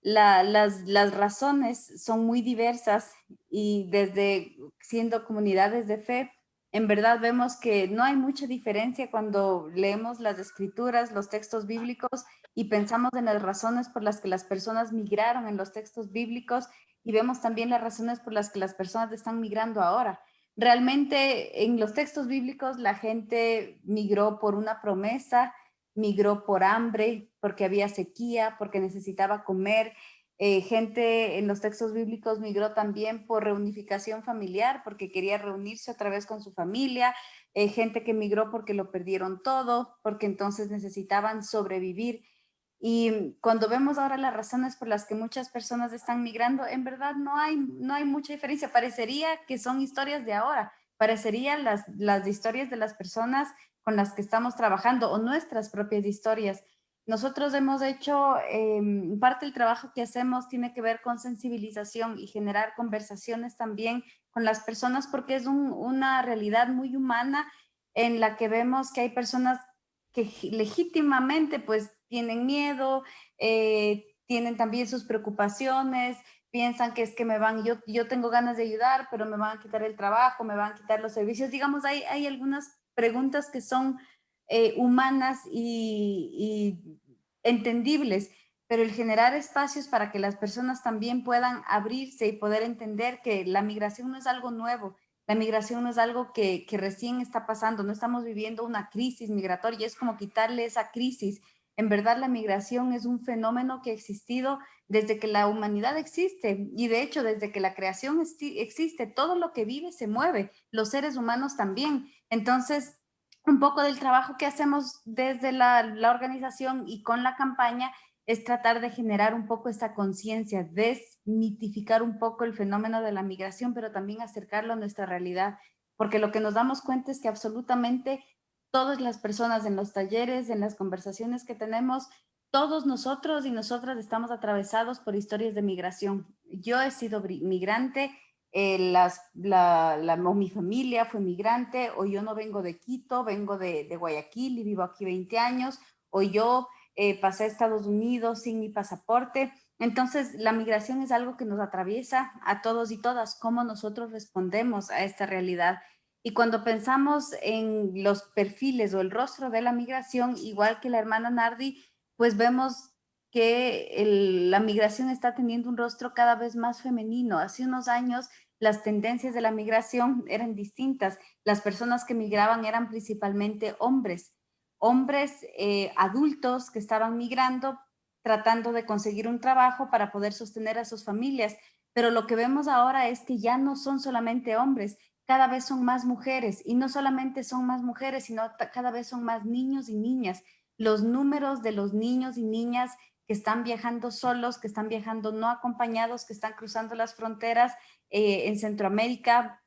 las razones son muy diversas, y desde siendo comunidades de fe, en verdad vemos que no hay mucha diferencia cuando leemos las escrituras, los textos bíblicos, y pensamos en las razones por las que las personas migraron en los textos bíblicos, y vemos también las razones por las que las personas están migrando ahora. Realmente en los textos bíblicos la gente migró por una promesa, migró por hambre, porque había sequía, porque necesitaba comer. Gente en los textos bíblicos migró también por reunificación familiar, porque quería reunirse otra vez con su familia. Gente que migró porque lo perdieron todo, porque entonces necesitaban sobrevivir. Y cuando vemos ahora las razones por las que muchas personas están migrando, en verdad no hay mucha diferencia. Parecería que son historias de ahora, parecerían las historias de las personas con las que estamos trabajando, o nuestras propias historias. Nosotros hemos hecho, parte del trabajo que hacemos tiene que ver con sensibilización y generar conversaciones también con las personas, porque es una realidad muy humana en la que vemos que hay personas que legítimamente pues tienen miedo, tienen también sus preocupaciones, piensan que es que yo tengo ganas de ayudar, pero me van a quitar el trabajo, me van a quitar los servicios. Digamos, hay algunas preguntas que son humanas y entendibles, pero el generar espacios para que las personas también puedan abrirse y poder entender que la migración no es algo nuevo, la migración no es algo que recién está pasando, no estamos viviendo una crisis migratoria, es como quitarle esa crisis. En verdad, la migración es un fenómeno que ha existido desde que la humanidad existe, y de hecho desde que la creación existe, todo lo que vive se mueve, los seres humanos también. Entonces, un poco del trabajo que hacemos desde la organización y con la campaña es tratar de generar un poco esta conciencia, desmitificar un poco el fenómeno de la migración, pero también acercarlo a nuestra realidad, porque lo que nos damos cuenta es que absolutamente todas las personas en los talleres, en las conversaciones que tenemos, todos nosotros y nosotras estamos atravesados por historias de migración. Yo he sido migrante, mi familia fue migrante, o yo no vengo de Quito, vengo de Guayaquil y vivo aquí 20 años, o yo pasé a Estados Unidos sin mi pasaporte. Entonces, la migración es algo que nos atraviesa a todos y todas, cómo nosotros respondemos a esta realidad. Y cuando pensamos en los perfiles o el rostro de la migración, igual que la hermana Nardi, pues vemos que la migración está teniendo un rostro cada vez más femenino. Hace unos años las tendencias de la migración eran distintas. Las personas que migraban eran principalmente hombres adultos que estaban migrando, tratando de conseguir un trabajo para poder sostener a sus familias. Pero lo que vemos ahora es que ya no son solamente hombres, cada vez son más mujeres, y no solamente son más mujeres, sino cada vez son más niños y niñas. Los números de los niños y niñas que están viajando solos, que están viajando no acompañados, que están cruzando las fronteras en Centroamérica,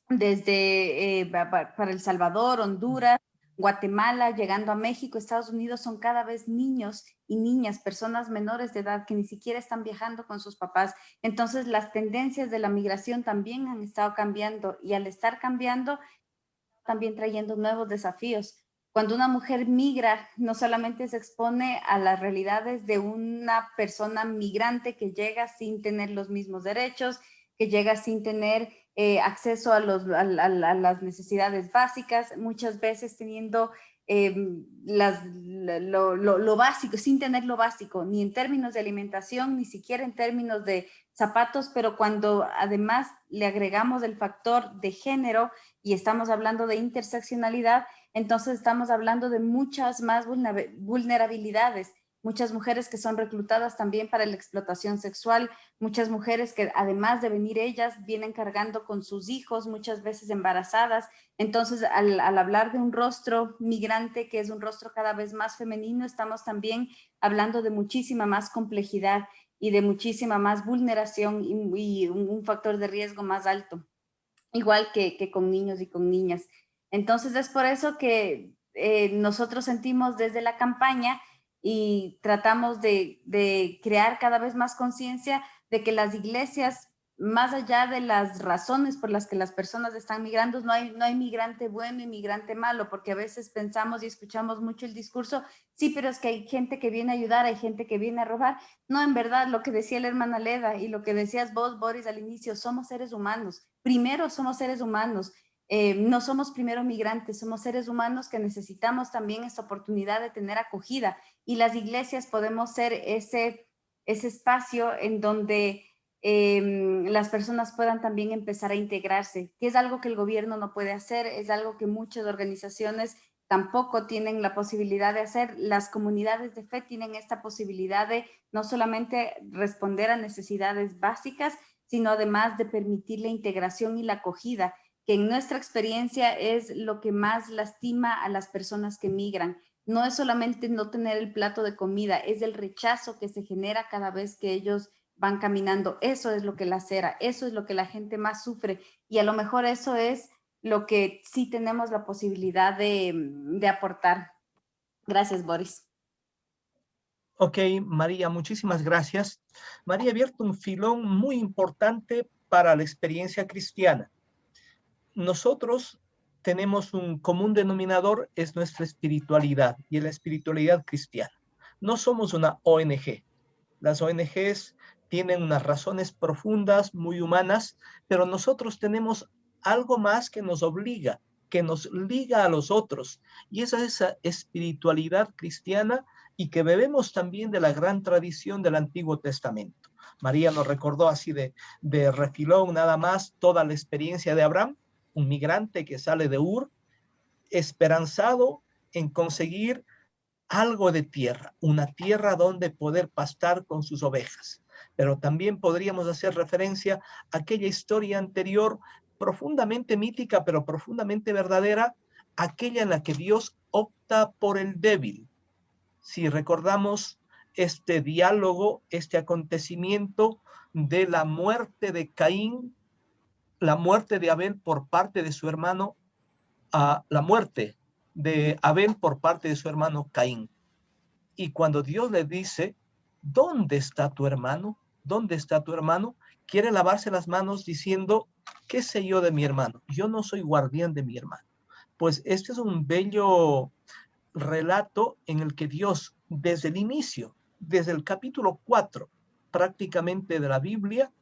desde para El Salvador, Honduras, Guatemala, llegando a México, Estados Unidos, son cada vez niños y niñas, personas menores de edad que ni siquiera están viajando con sus papás. Entonces, las tendencias de la migración también han estado cambiando, y al estar cambiando, también trayendo nuevos desafíos. Cuando una mujer migra, no solamente se expone a las realidades de una persona migrante que llega sin tener los mismos derechos, que llega sin tener acceso a las necesidades básicas, muchas veces teniendo lo básico, sin tener lo básico, ni en términos de alimentación, ni siquiera en términos de zapatos, pero cuando además le agregamos el factor de género y estamos hablando de interseccionalidad, entonces estamos hablando de muchas más vulnerabilidades. Muchas mujeres que son reclutadas también para la explotación sexual, muchas mujeres que además de venir ellas, vienen cargando con sus hijos, muchas veces embarazadas. Entonces, al hablar de un rostro migrante, que es un rostro cada vez más femenino, estamos también hablando de muchísima más complejidad y de muchísima más vulneración y un factor de riesgo más alto, igual que con niños y con niñas. Entonces, es por eso que nosotros sentimos desde la campaña y tratamos de crear cada vez más conciencia de que las iglesias, más allá de las razones por las que las personas están migrando, no hay migrante bueno y migrante malo, porque a veces pensamos y escuchamos mucho el discurso, sí, pero es que hay gente que viene a ayudar, hay gente que viene a robar. No, en verdad, lo que decía la hermana Leda y lo que decías vos, Boris, al inicio, somos seres humanos. Primero somos seres humanos. No somos primero migrantes, somos seres humanos que necesitamos también esta oportunidad de tener acogida, y las iglesias podemos ser ese espacio en donde las personas puedan también empezar a integrarse, que es algo que el gobierno no puede hacer, es algo que muchas organizaciones tampoco tienen la posibilidad de hacer. Las comunidades de fe tienen esta posibilidad de no solamente responder a necesidades básicas, sino además de permitir la integración y la acogida, que en nuestra experiencia es lo que más lastima a las personas que migran. No es solamente no tener el plato de comida, es el rechazo que se genera cada vez que ellos van caminando. Eso es lo que lacera, eso es lo que la gente más sufre, y a lo mejor eso es lo que sí tenemos la posibilidad de aportar. Gracias, Boris. Ok, María, muchísimas gracias. María ha abierto un filón muy importante para la experiencia cristiana. Nosotros tenemos un común denominador, es nuestra espiritualidad, y es la espiritualidad cristiana. No somos una ONG. Las ONGs tienen unas razones profundas, muy humanas, pero nosotros tenemos algo más que nos obliga, que nos liga a los otros, y esa es esa espiritualidad cristiana, y que bebemos también de la gran tradición del Antiguo Testamento. María nos recordó así de refilón nada más toda la experiencia de Abraham, un migrante que sale de Ur, esperanzado en conseguir algo de tierra, una tierra donde poder pastar con sus ovejas. Pero también podríamos hacer referencia a aquella historia anterior, profundamente mítica, pero profundamente verdadera, aquella en la que Dios opta por el débil. Si recordamos este diálogo, este acontecimiento de la muerte de Caín, la muerte de Abel por parte de su hermano, la muerte de Abel por parte de su hermano Caín. Y cuando Dios le dice, ¿dónde está tu hermano? ¿Dónde está tu hermano? Quiere lavarse las manos diciendo, ¿Qué sé yo de mi hermano? Yo no soy guardián de mi hermano. Pues este es un bello relato en el que Dios, desde el inicio, desde el capítulo 4, prácticamente de la Biblia,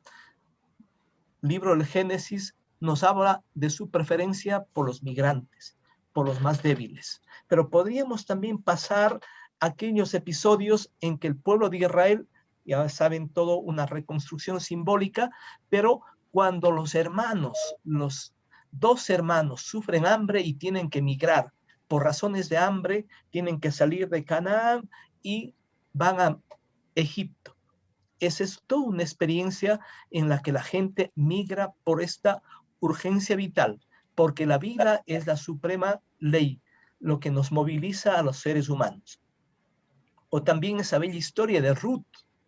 libro del Génesis, nos habla de su preferencia por los migrantes, por los más débiles. Pero podríamos también pasar aquellos episodios en que el pueblo de Israel, ya saben todo, una reconstrucción simbólica, pero cuando los hermanos, los dos hermanos sufren hambre y tienen que emigrar por razones de hambre, tienen que salir de Canaán y van a Egipto. Esa es toda una experiencia en la que la gente migra por esta urgencia vital, porque la vida es la suprema ley, lo que nos moviliza a los seres humanos. O también esa bella historia de Ruth,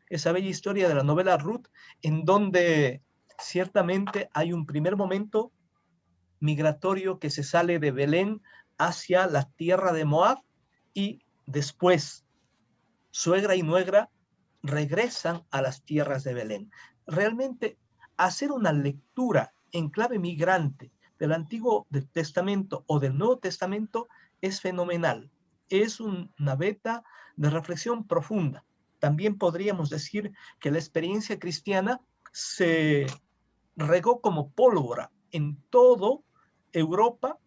esa bella historia de la novela Ruth, en donde ciertamente hay un primer momento migratorio que se sale de Belén hacia la tierra de Moab y después suegra y nuera regresan a las tierras de Belén. Realmente hacer una lectura en clave migrante del Antiguo Testamento o del Nuevo Testamento es fenomenal. Es una veta de reflexión profunda. También podríamos decir que la experiencia cristiana se regó como pólvora en todo Europa,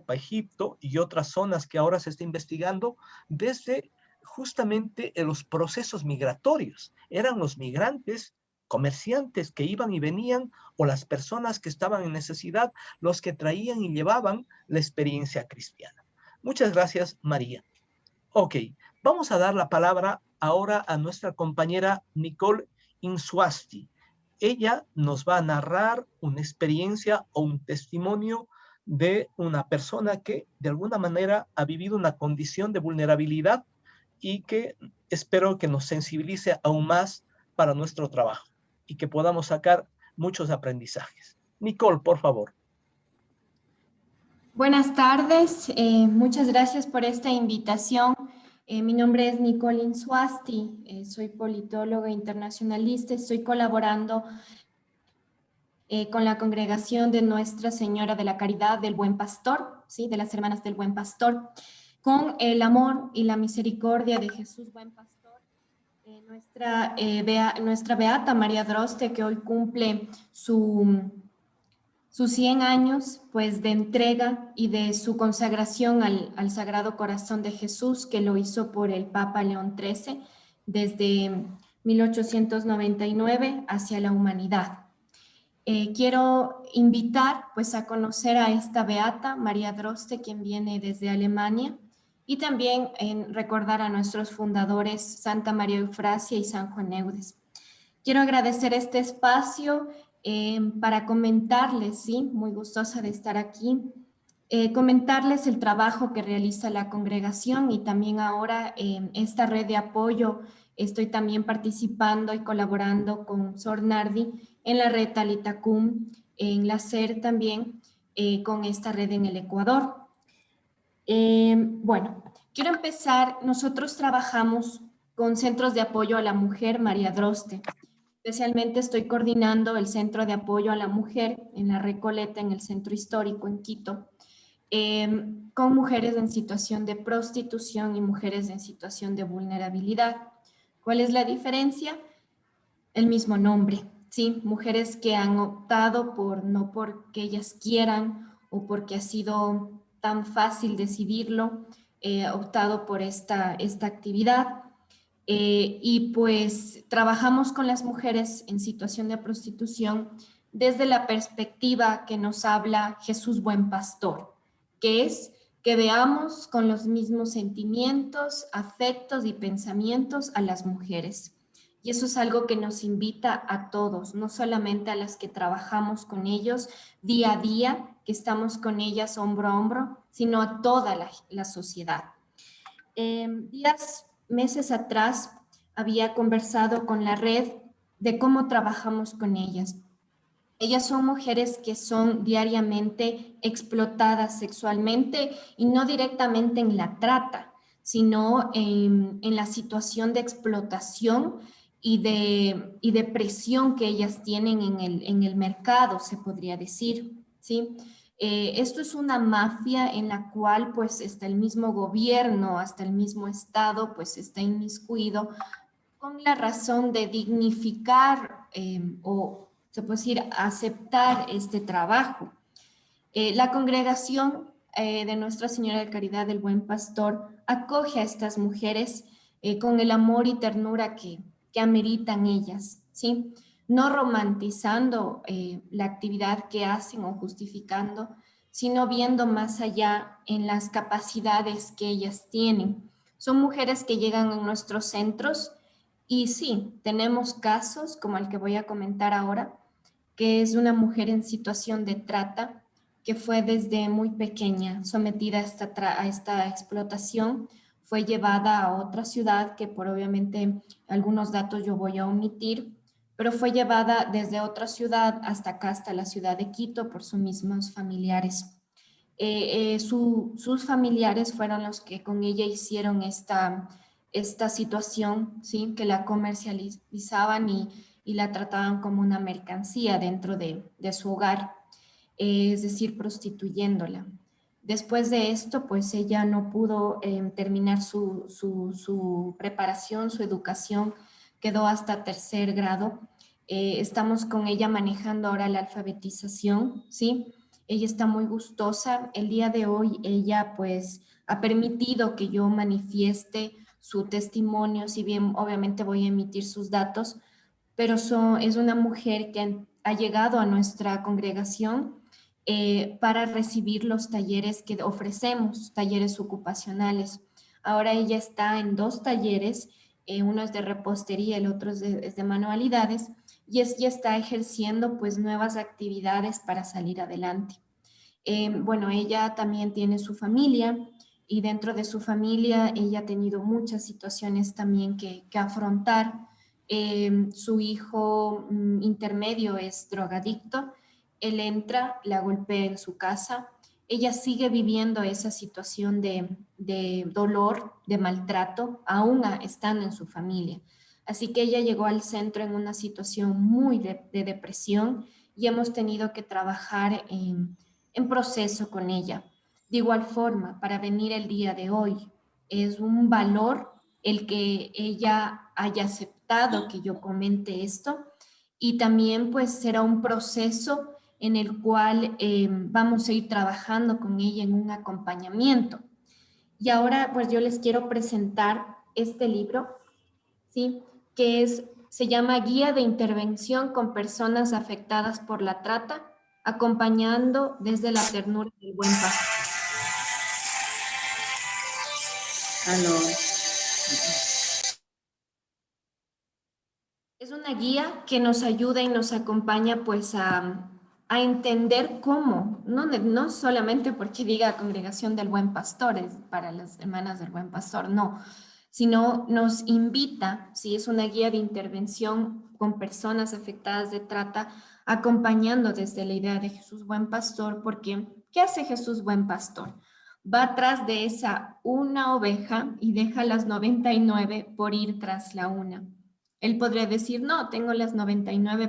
Egipto y otras zonas que ahora se está investigando desde justamente en los procesos migratorios. Eran los migrantes, comerciantes que iban y venían, o las personas que estaban en necesidad, los que traían y llevaban la experiencia cristiana. Muchas gracias, María. Ok, vamos a dar la palabra ahora a nuestra compañera Nicole Insuasti. Ella nos va a narrar una experiencia o un testimonio de una persona que de alguna manera ha vivido una condición de vulnerabilidad y que espero que nos sensibilice aún más para nuestro trabajo y que podamos sacar muchos aprendizajes. Nicole, por favor. Buenas tardes, muchas gracias por esta invitación. Mi nombre es Nicole Insuasti, soy politóloga internacionalista, estoy colaborando con la congregación de Nuestra Señora de la Caridad del Buen Pastor, ¿sí? De las Hermanas del Buen Pastor, con el amor y la misericordia de Jesús Buen Pastor. Nuestra Beata María Droste, que hoy cumple sus 100 años pues, de entrega y de su consagración al Sagrado Corazón de Jesús, que lo hizo por el Papa León XIII desde 1899 hacia la humanidad. Quiero invitar pues, a conocer a esta Beata María Droste, quien viene desde Alemania, y también recordar a nuestros fundadores Santa María Eufrasia y San Juan Eudes. Quiero agradecer este espacio para comentarles, sí, muy gustosa de estar aquí, comentarles el trabajo que realiza la congregación y también ahora esta red de apoyo. Estoy también participando y colaborando con Sor Nardi en la red Talitacum, en la SER también, con esta red en el Ecuador. Bueno, quiero empezar. Nosotros trabajamos con centros de apoyo a la mujer María Droste. Especialmente estoy coordinando el Centro de Apoyo a la Mujer en la Recoleta, en el Centro Histórico en Quito, con mujeres en situación de prostitución y mujeres en situación de vulnerabilidad. ¿Cuál es la diferencia? El mismo nombre, ¿sí? Mujeres que han optado por, no porque ellas quieran o porque ha sido tan fácil decidirlo, optado por esta actividad. Y pues trabajamos con las mujeres en situación de prostitución desde la perspectiva que nos habla Jesús Buen Pastor, que es que veamos con los mismos sentimientos, afectos y pensamientos a las mujeres. Y eso es algo que nos invita a todos, no solamente a las que trabajamos con ellos día a día, que estamos con ellas hombro a hombro, sino a toda la sociedad. Meses atrás había conversado con la red de cómo trabajamos con ellas. Ellas son mujeres que son diariamente explotadas sexualmente y no directamente en la trata, sino en la situación de explotación y de presión que ellas tienen en el mercado, se podría decir, ¿sí? Esto es una mafia en la cual pues hasta el mismo gobierno, hasta el mismo Estado pues está inmiscuido con la razón de dignificar o se puede decir aceptar este trabajo. La congregación de Nuestra Señora de Caridad del Buen Pastor acoge a estas mujeres con el amor y ternura que ameritan ellas, ¿sí? No romantizando la actividad que hacen o justificando, sino viendo más allá en las capacidades que ellas tienen. Son mujeres que llegan a nuestros centros y sí, tenemos casos como el que voy a comentar ahora, que es una mujer en situación de trata, que fue desde muy pequeña sometida a esta explotación, fue llevada a otra ciudad, que por obviamente algunos datos yo voy a omitir, pero fue llevada desde otra ciudad hasta acá, hasta la ciudad de Quito, por sus mismos familiares. Sus familiares fueron los que con ella hicieron esta situación, ¿sí? Que la comercializaban y la trataban como una mercancía dentro de su hogar, es decir, prostituyéndola. Después de esto, pues ella no pudo terminar su preparación, su educación, quedó hasta tercer grado. Estamos con ella manejando ahora la alfabetización, ¿sí? Ella está muy gustosa. El día de hoy ella pues ha permitido que yo manifieste su testimonio, si bien obviamente voy a emitir sus datos, pero es una mujer que ha llegado a nuestra congregación para recibir los talleres que ofrecemos, talleres ocupacionales. Ahora ella está en 2 talleres, uno es de repostería, el otro es de manualidades, y ella está ejerciendo pues nuevas actividades para salir adelante. Bueno, ella también tiene su familia y dentro de su familia ella ha tenido muchas situaciones también que afrontar. Su hijo intermedio es drogadicto, él entra, la golpea en su casa, ella sigue viviendo esa situación de dolor, de maltrato, aún estando en su familia. Así que ella llegó al centro en una situación muy de depresión y hemos tenido que trabajar en proceso con ella. De igual forma, para venir el día de hoy, es un valor el que ella haya aceptado que yo comente esto y también pues será un proceso en el cual vamos a ir trabajando con ella en un acompañamiento. Y ahora pues yo les quiero presentar este libro, ¿sí? Que se llama Guía de Intervención con Personas Afectadas por la Trata, acompañando desde la ternura del buen pastor. Es una guía que nos ayuda y nos acompaña pues a entender cómo, no solamente porque diga Congregación del Buen Pastor, es para las hermanas del Buen Pastor, no, sino nos invita, si es una guía de intervención con personas afectadas de trata, acompañando desde la idea de Jesús Buen Pastor, porque ¿qué hace Jesús Buen Pastor? Va atrás de esa una oveja y deja las 99 por ir tras la una. Él podría decir, no, tengo las 99,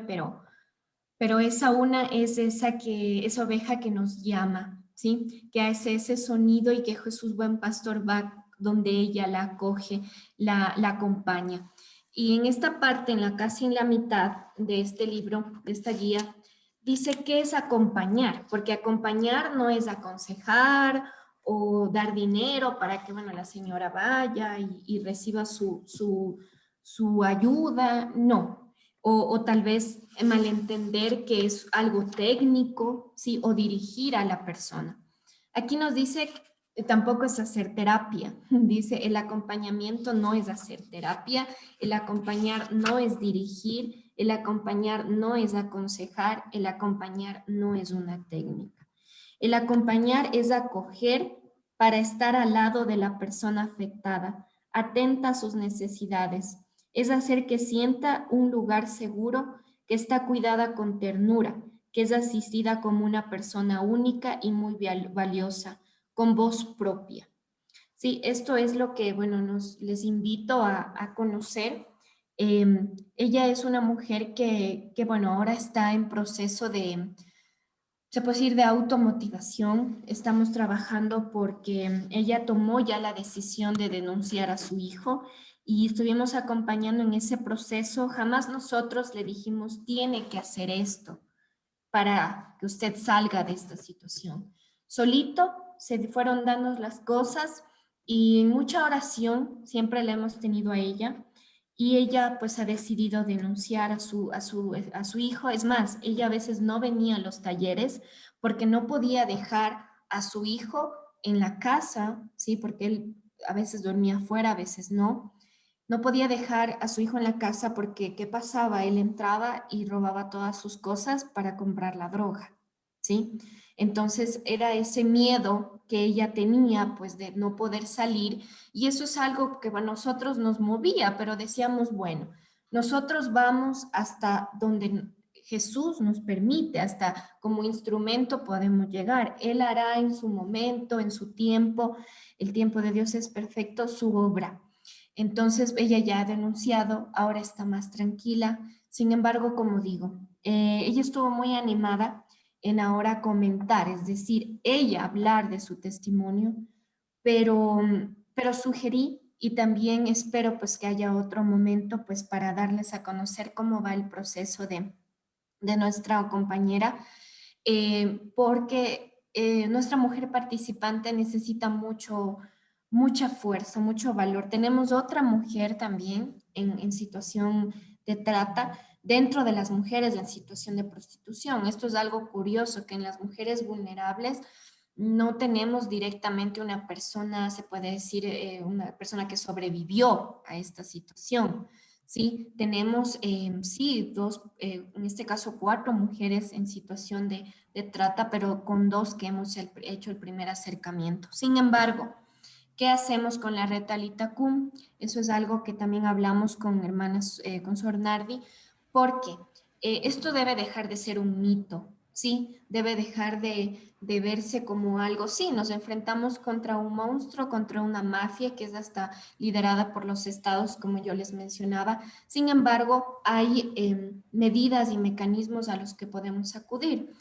pero esa una es esa oveja que nos llama, ¿sí? Que hace ese sonido y que Jesús Buen Pastor va donde ella la acoge, la acompaña. Y en esta parte, casi en la mitad de este libro, de esta guía, dice que es acompañar, porque acompañar no es aconsejar o dar dinero para que, la señora vaya y reciba su ayuda, no. O tal vez malentender que es algo técnico, ¿sí? O dirigir a la persona. Aquí nos dice que tampoco es hacer terapia. Dice, el acompañamiento no es hacer terapia, el acompañar no es dirigir, el acompañar no es aconsejar, el acompañar no es una técnica. El acompañar es acoger para estar al lado de la persona afectada, atenta a sus necesidades. Es hacer que sienta un lugar seguro, que está cuidada con ternura, que es asistida como una persona única y muy valiosa, con voz propia. Sí, esto es lo que, les invito a conocer Ella es una mujer que, bueno, ahora está en proceso de, se puede decir, de automotivación. Estamos trabajando porque ella tomó ya la decisión de denunciar a su hijo y estuvimos acompañando en ese proceso. Jamás nosotros le dijimos, tiene que hacer esto para que usted salga de esta situación. Solito se fueron dando las cosas y en mucha oración siempre la hemos tenido a ella. Y ella pues ha decidido denunciar a su hijo. Es más, ella a veces no venía a los talleres porque no podía dejar a su hijo en la casa, ¿sí? Porque él a veces dormía afuera, a veces no. No podía dejar a su hijo en la casa porque, ¿qué pasaba? Él entraba y robaba todas sus cosas para comprar la droga, ¿sí? Entonces era ese miedo que ella tenía, pues, de no poder salir, y eso es algo que a nosotros nos movía, pero decíamos, bueno, nosotros vamos hasta donde Jesús nos permite, hasta como instrumento podemos llegar. Él hará en su momento, en su tiempo, el tiempo de Dios es perfecto, su obra. Entonces ella ya ha denunciado, ahora está más tranquila. Sin embargo, como digo, ella estuvo muy animada en ahora comentar, es decir, ella hablar de su testimonio, pero sugerí y también espero pues que haya otro momento pues para darles a conocer cómo va el proceso de nuestra compañera, porque nuestra mujer participante necesita mucha fuerza, mucho valor. Tenemos otra mujer también en situación de trata dentro de las mujeres en situación de prostitución. Esto es algo curioso, que en las mujeres vulnerables no tenemos directamente una persona, se puede decir, una persona que sobrevivió a esta situación. Sí, tenemos, sí, en este caso 4 mujeres en situación de trata, pero con 2 que hemos hecho el primer acercamiento. Sin embargo, ¿qué hacemos con la red Talitacum? Eso es algo que también hablamos con hermanas, con Sor Nardi, porque esto debe dejar de ser un mito, ¿sí? Debe dejar de verse como algo, sí, nos enfrentamos contra un monstruo, contra una mafia que es hasta liderada por los estados, como yo les mencionaba. Sin embargo, hay medidas y mecanismos a los que podemos acudir.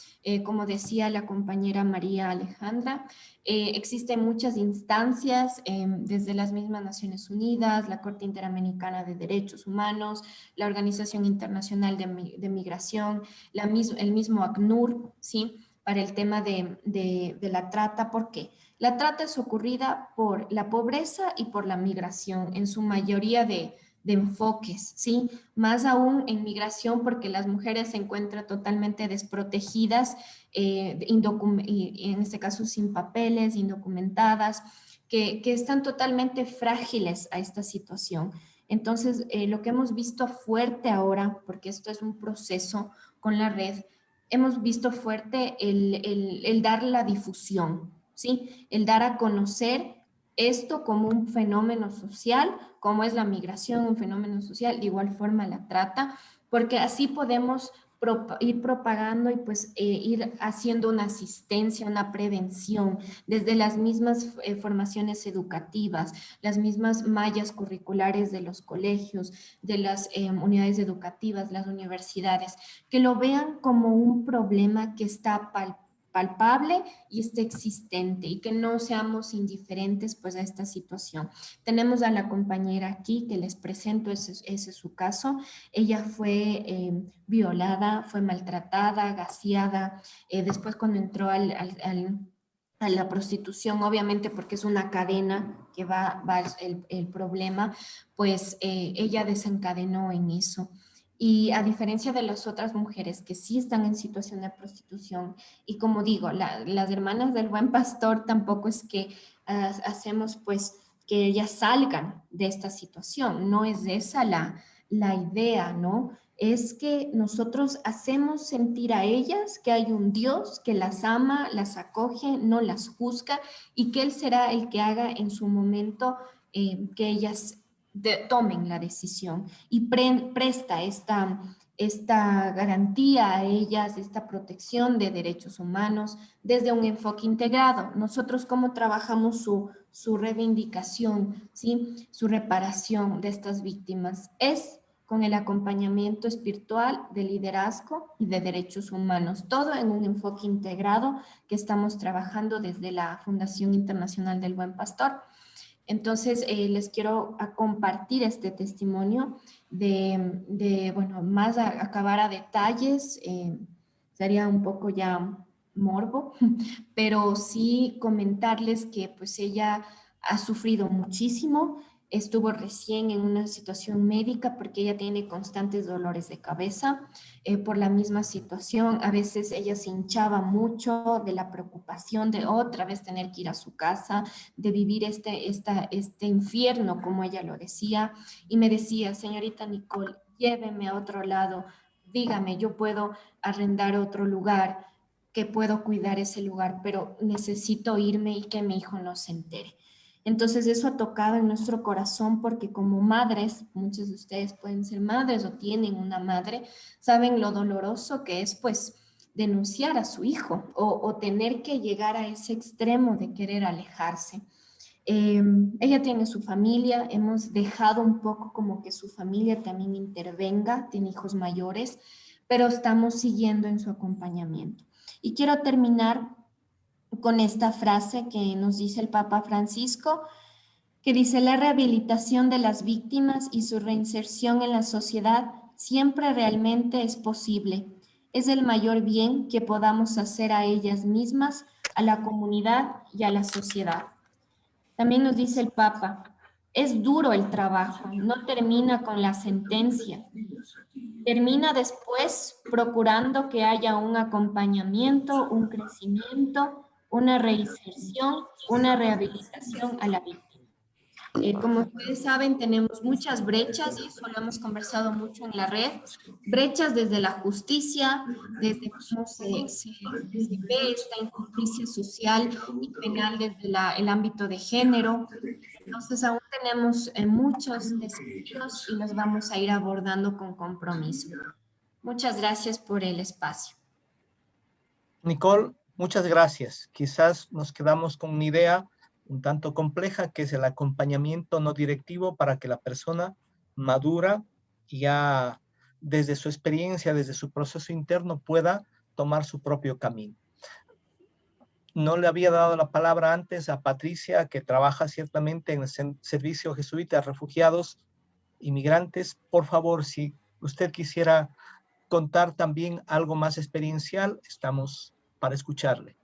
Como decía la compañera María Alejandra, existen muchas instancias, desde las mismas Naciones Unidas, la Corte Interamericana de Derechos Humanos, la Organización Internacional de Migración, el mismo ACNUR, ¿sí? Para el tema de la trata. ¿Por qué? La trata es ocurrida por la pobreza y por la migración, en su mayoría de enfoques, ¿sí? Más aún en migración, porque las mujeres se encuentran totalmente desprotegidas, en este caso sin papeles, indocumentadas, que están totalmente frágiles a esta situación. Entonces, lo que hemos visto fuerte ahora, porque esto es un proceso con la red, hemos visto fuerte el dar la difusión, ¿sí? El dar a conocer esto como un fenómeno social, como es la migración, un fenómeno social, de igual forma la trata, porque así podemos ir propagando y pues ir haciendo una asistencia, una prevención desde las mismas formaciones educativas, las mismas mallas curriculares de los colegios, de las unidades educativas, las universidades, que lo vean como un problema que está palpable y esté existente, y que no seamos indiferentes pues a esta situación. Tenemos a la compañera aquí que les presento, ese es su caso. Ella fue violada, fue maltratada, gaseada, después cuando entró a la prostitución, obviamente porque es una cadena que va el problema, pues ella desencadenó en eso. Y a diferencia de las otras mujeres que sí están en situación de prostitución, y como digo, las hermanas del Buen Pastor tampoco es que hacemos pues que ellas salgan de esta situación, no es esa la idea, ¿no? Es que nosotros hacemos sentir a ellas que hay un Dios que las ama, las acoge, no las juzga, y que Él será el que haga en su momento que ellas tomen la decisión, y presta esta garantía a ellas, esta protección de derechos humanos desde un enfoque integrado. Nosotros, ¿cómo trabajamos su reivindicación, ¿sí? Su reparación de estas víctimas? Es con el acompañamiento espiritual, de liderazgo y de derechos humanos, todo en un enfoque integrado que estamos trabajando desde la Fundación Internacional del Buen Pastor. Entonces, les quiero compartir este testimonio bueno, más a acabar a detalles, sería un poco ya morbo, pero sí comentarles que pues ella ha sufrido muchísimo, estuvo recién en una situación médica porque ella tiene constantes dolores de cabeza por la misma situación. A veces ella se hinchaba mucho de la preocupación de otra vez tener que ir a su casa, de vivir este infierno, como ella lo decía, y me decía, señorita Nicole, lléveme a otro lado, dígame, yo puedo arrendar otro lugar, que puedo cuidar ese lugar, pero necesito irme y que mi hijo no se entere. Entonces eso ha tocado en nuestro corazón porque como madres, muchos de ustedes pueden ser madres o tienen una madre, saben lo doloroso que es pues denunciar a su hijo o tener que llegar a ese extremo de querer alejarse. Ella tiene su familia, hemos dejado un poco como que su familia también intervenga, tiene hijos mayores, pero estamos siguiendo en su acompañamiento. Y quiero terminar con esta frase que nos dice el Papa Francisco, que dice, la rehabilitación de las víctimas y su reinserción en la sociedad siempre realmente es posible. Es el mayor bien que podamos hacer a ellas mismas, a la comunidad y a la sociedad. También nos dice el Papa, es duro el trabajo, no termina con la sentencia. Termina después procurando que haya un acompañamiento, un crecimiento, una reinserción, una rehabilitación a la víctima. Como ustedes saben, tenemos muchas brechas y eso lo hemos conversado mucho en la red. Brechas desde la justicia, desde cómo se ve esta injusticia social y penal desde el ámbito de género. Entonces, aún tenemos muchos desafíos y los vamos a ir abordando con compromiso. Muchas gracias por el espacio. Nicole, muchas gracias. Quizás nos quedamos con una idea un tanto compleja, que es el acompañamiento no directivo para que la persona madura ya desde su experiencia, desde su proceso interno, pueda tomar su propio camino. No le había dado la palabra antes a Patricia, que trabaja ciertamente en el Servicio Jesuita de Refugiados Inmigrantes. Por favor, si usted quisiera contar también algo más experiencial, estamos para escucharle.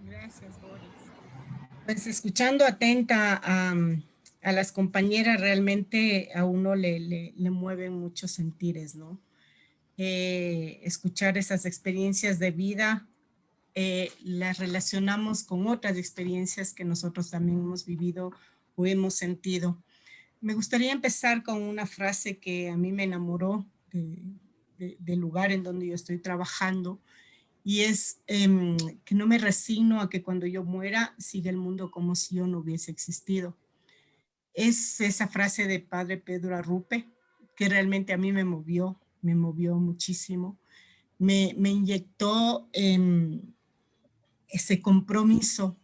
Gracias, Boris. Pues escuchando atenta a las compañeras, realmente a uno le mueven muchos sentires, ¿no? Escuchar esas experiencias de vida, las relacionamos con otras experiencias que nosotros también hemos vivido o hemos sentido. Me gustaría empezar con una frase que a mí me enamoró del lugar en donde yo estoy trabajando, y es que no me resigno a que cuando yo muera siga el mundo como si yo no hubiese existido. Es esa frase de Padre Pedro Arrupe que realmente a mí me movió muchísimo. Me inyectó ese compromiso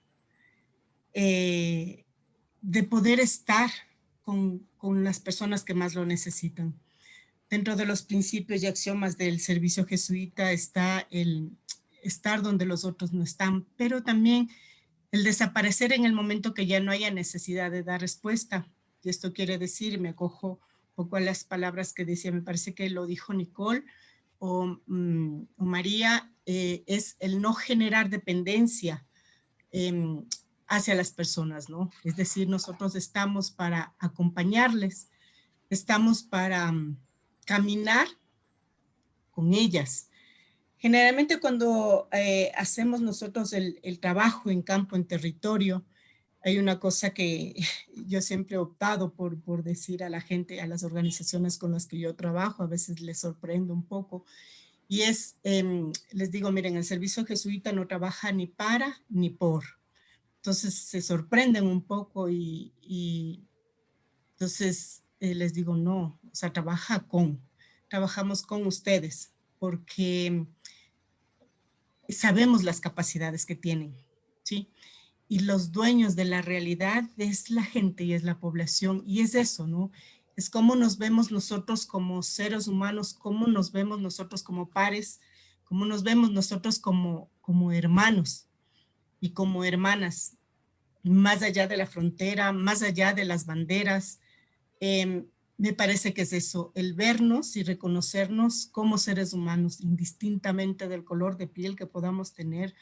de poder estar con las personas que más lo necesitan. Dentro de los principios y axiomas del servicio jesuita está el estar donde los otros no están, pero también el desaparecer en el momento que ya no haya necesidad de dar respuesta. Y esto quiere decir, me acojo un poco a las palabras que decía, me parece que lo dijo Nicole o María, es el no generar dependencia hacia las personas, ¿no? Es decir, nosotros estamos para acompañarles, estamos para caminar con ellas. Generalmente cuando hacemos nosotros el trabajo en campo, en territorio, hay una cosa que yo siempre he optado por decir a la gente, a las organizaciones con las que yo trabajo, a veces les sorprendo un poco, y es, les digo, miren, el servicio jesuita no trabaja ni para ni por. Entonces se sorprenden un poco y entonces les digo, no, o sea, trabajamos con ustedes porque sabemos las capacidades que tienen, ¿sí? Y los dueños de la realidad es la gente y es la población, y es eso, ¿no? es cómo nos vemos nosotros como seres humanos, cómo nos vemos nosotros como pares, cómo nos vemos nosotros como hermanos y como hermanas, más allá de la frontera, más allá de las banderas. Me parece que es eso, el vernos y reconocernos como seres humanos, indistintamente del color de piel que podamos tener,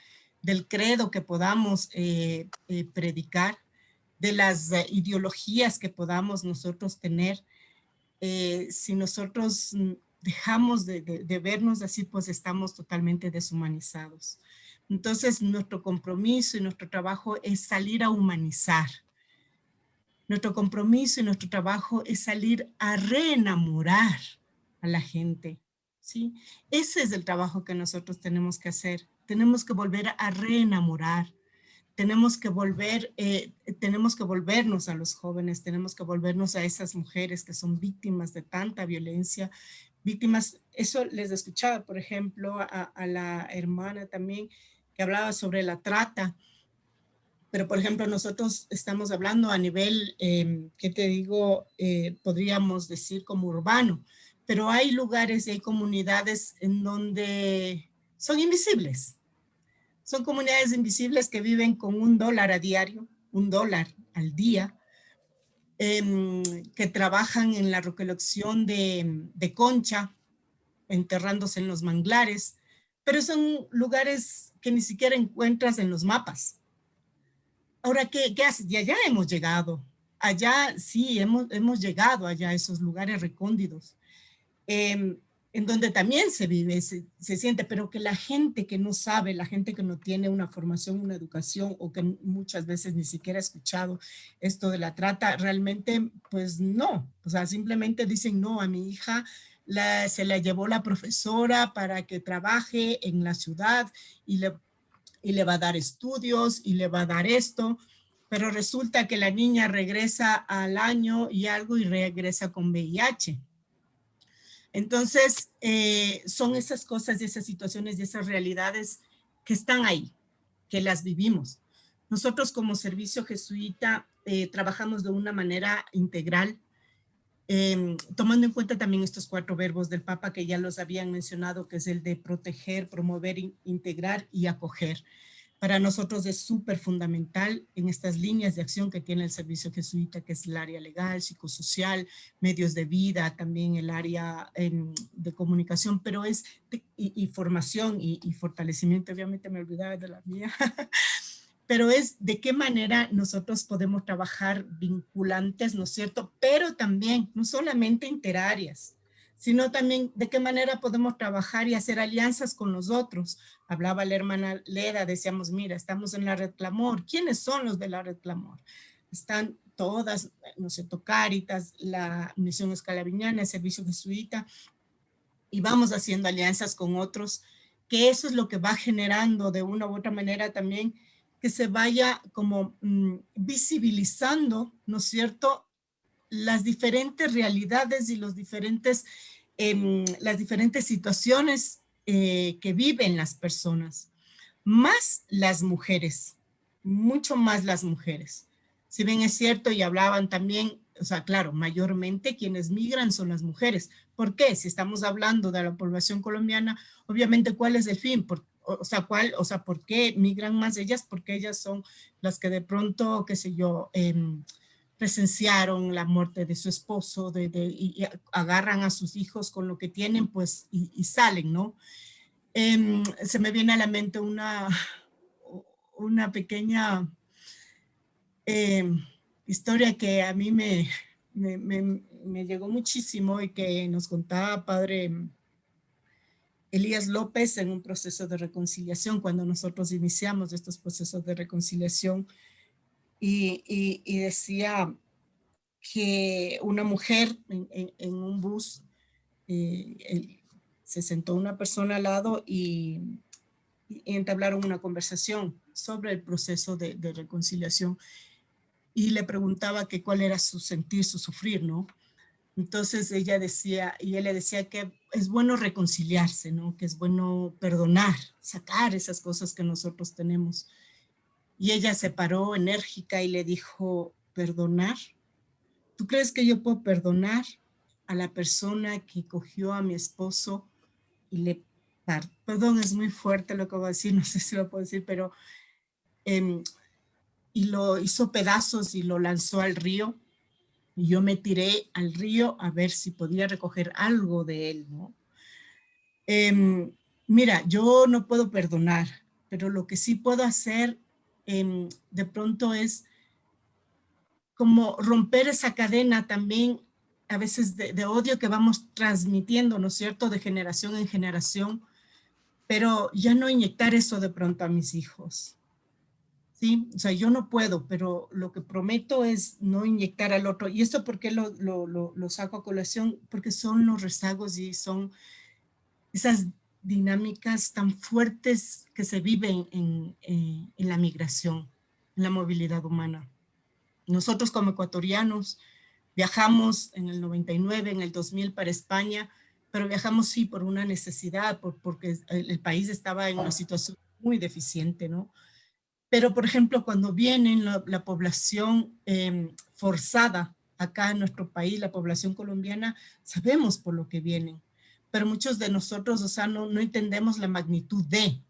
del credo que podamos predicar, de las ideologías que podamos nosotros tener. Si nosotros dejamos de vernos así, pues estamos totalmente deshumanizados. Entonces, nuestro compromiso y nuestro trabajo es salir a humanizar. Nuestro compromiso y nuestro trabajo es salir a reenamorar a la gente, ¿sí? Ese es el trabajo que nosotros tenemos que hacer. Tenemos que volver a reenamorar. Tenemos que volvernos a los jóvenes, tenemos que volvernos a esas mujeres que son víctimas de tanta violencia, víctimas, eso les escuchaba, por ejemplo, a la hermana también, que hablaba sobre la trata. Pero, por ejemplo, nosotros estamos hablando a nivel, ¿qué te digo? Podríamos decir como urbano, pero hay lugares y hay comunidades en donde son invisibles. Son comunidades invisibles que viven con $1 a diario, $1 al día, que trabajan en la recolección de concha, enterrándose en los manglares, pero son lugares que ni siquiera encuentras en los mapas. Ahora, ¿qué haces? Y allá hemos llegado. Allá sí, hemos llegado allá a esos lugares recónditos, en donde también se vive, se siente, pero que la gente que no sabe, la gente que no tiene una formación, una educación, o que muchas veces ni siquiera ha escuchado esto de la trata, realmente, pues no. O sea, simplemente dicen, no, a mi hija se la llevó la profesora para que trabaje en la ciudad y le va a dar estudios y le va a dar esto, pero resulta que la niña regresa al año y algo y regresa con VIH. Entonces, son esas cosas y esas situaciones y esas realidades que están ahí, que las vivimos. Nosotros como servicio jesuita trabajamos de una manera integral, tomando en cuenta también estos 4 verbos del Papa que ya los habían mencionado, que es el de proteger, promover, integrar y acoger. Para nosotros es súper fundamental en estas líneas de acción que tiene el servicio jesuita, que es el área legal, psicosocial, medios de vida, también el área de comunicación, pero es y formación y fortalecimiento. Obviamente me olvidaba de la mía. Pero es de qué manera nosotros podemos trabajar vinculantes, ¿no es cierto? Pero también, no solamente interáreas, sino también de qué manera podemos trabajar y hacer alianzas con los otros. Hablaba la hermana Leda, decíamos, mira, estamos en la Red Clamor. ¿Quiénes son los de la Red Clamor? Están todas, ¿no es cierto? Cáritas, la Misión Escalaviñana, el Servicio Jesuita, y vamos haciendo alianzas con otros, que eso es lo que va generando de una u otra manera también que se vaya como visibilizando, ¿no es cierto?, las diferentes realidades y las diferentes situaciones que viven las personas, más las mujeres, mucho más las mujeres. Si bien es cierto y hablaban también, o sea, claro, mayormente quienes migran son las mujeres. ¿Por qué? Si estamos hablando de la población colombiana, obviamente, ¿cuál es el fin? ¿Por qué migran más ellas? Porque ellas son las que de pronto, qué sé yo, presenciaron la muerte de su esposo y agarran a sus hijos con lo que tienen, pues, y salen, ¿no? Se me viene a la mente una pequeña historia que a mí me llegó muchísimo y que nos contaba Padre Elías López en un proceso de reconciliación, cuando nosotros iniciamos estos procesos de reconciliación, y decía que una mujer en un bus, se sentó una persona al lado y entablaron una conversación sobre el proceso de reconciliación, y le preguntaba que cuál era su sentir, su sufrir, ¿no? Entonces ella decía, y él le decía que es bueno reconciliarse, ¿no? Que es bueno perdonar, sacar esas cosas que nosotros tenemos. Y ella se paró enérgica y le dijo, ¿perdonar? ¿tú crees que yo puedo perdonar a la persona que cogió a mi esposo y le... Perdón, es muy fuerte lo que voy a decir, no sé si lo puedo decir, pero... y lo hizo pedazos y lo lanzó al río. Y yo me tiré al río a ver si podía recoger algo de él, ¿no? Mira, yo no puedo perdonar, pero lo que sí puedo hacer de pronto es como romper esa cadena también a veces de odio que vamos transmitiendo, ¿no es cierto?, de generación en generación, pero ya no inyectar eso de pronto a mis hijos. Sí, o sea, yo no puedo, pero lo que prometo es no inyectar al otro. ¿Y esto por qué lo saco a colación? Porque son los rezagos y son esas dinámicas tan fuertes que se viven en la migración, en la movilidad humana. Nosotros como ecuatorianos viajamos en el 99, en el 2000 para España, pero viajamos sí por una necesidad, porque el país estaba en una situación muy deficiente, ¿no? Pero, por ejemplo, cuando vienen la población forzada acá en nuestro país, la población colombiana, sabemos por lo que vienen. Pero muchos de nosotros, o sea, no entendemos la magnitud de.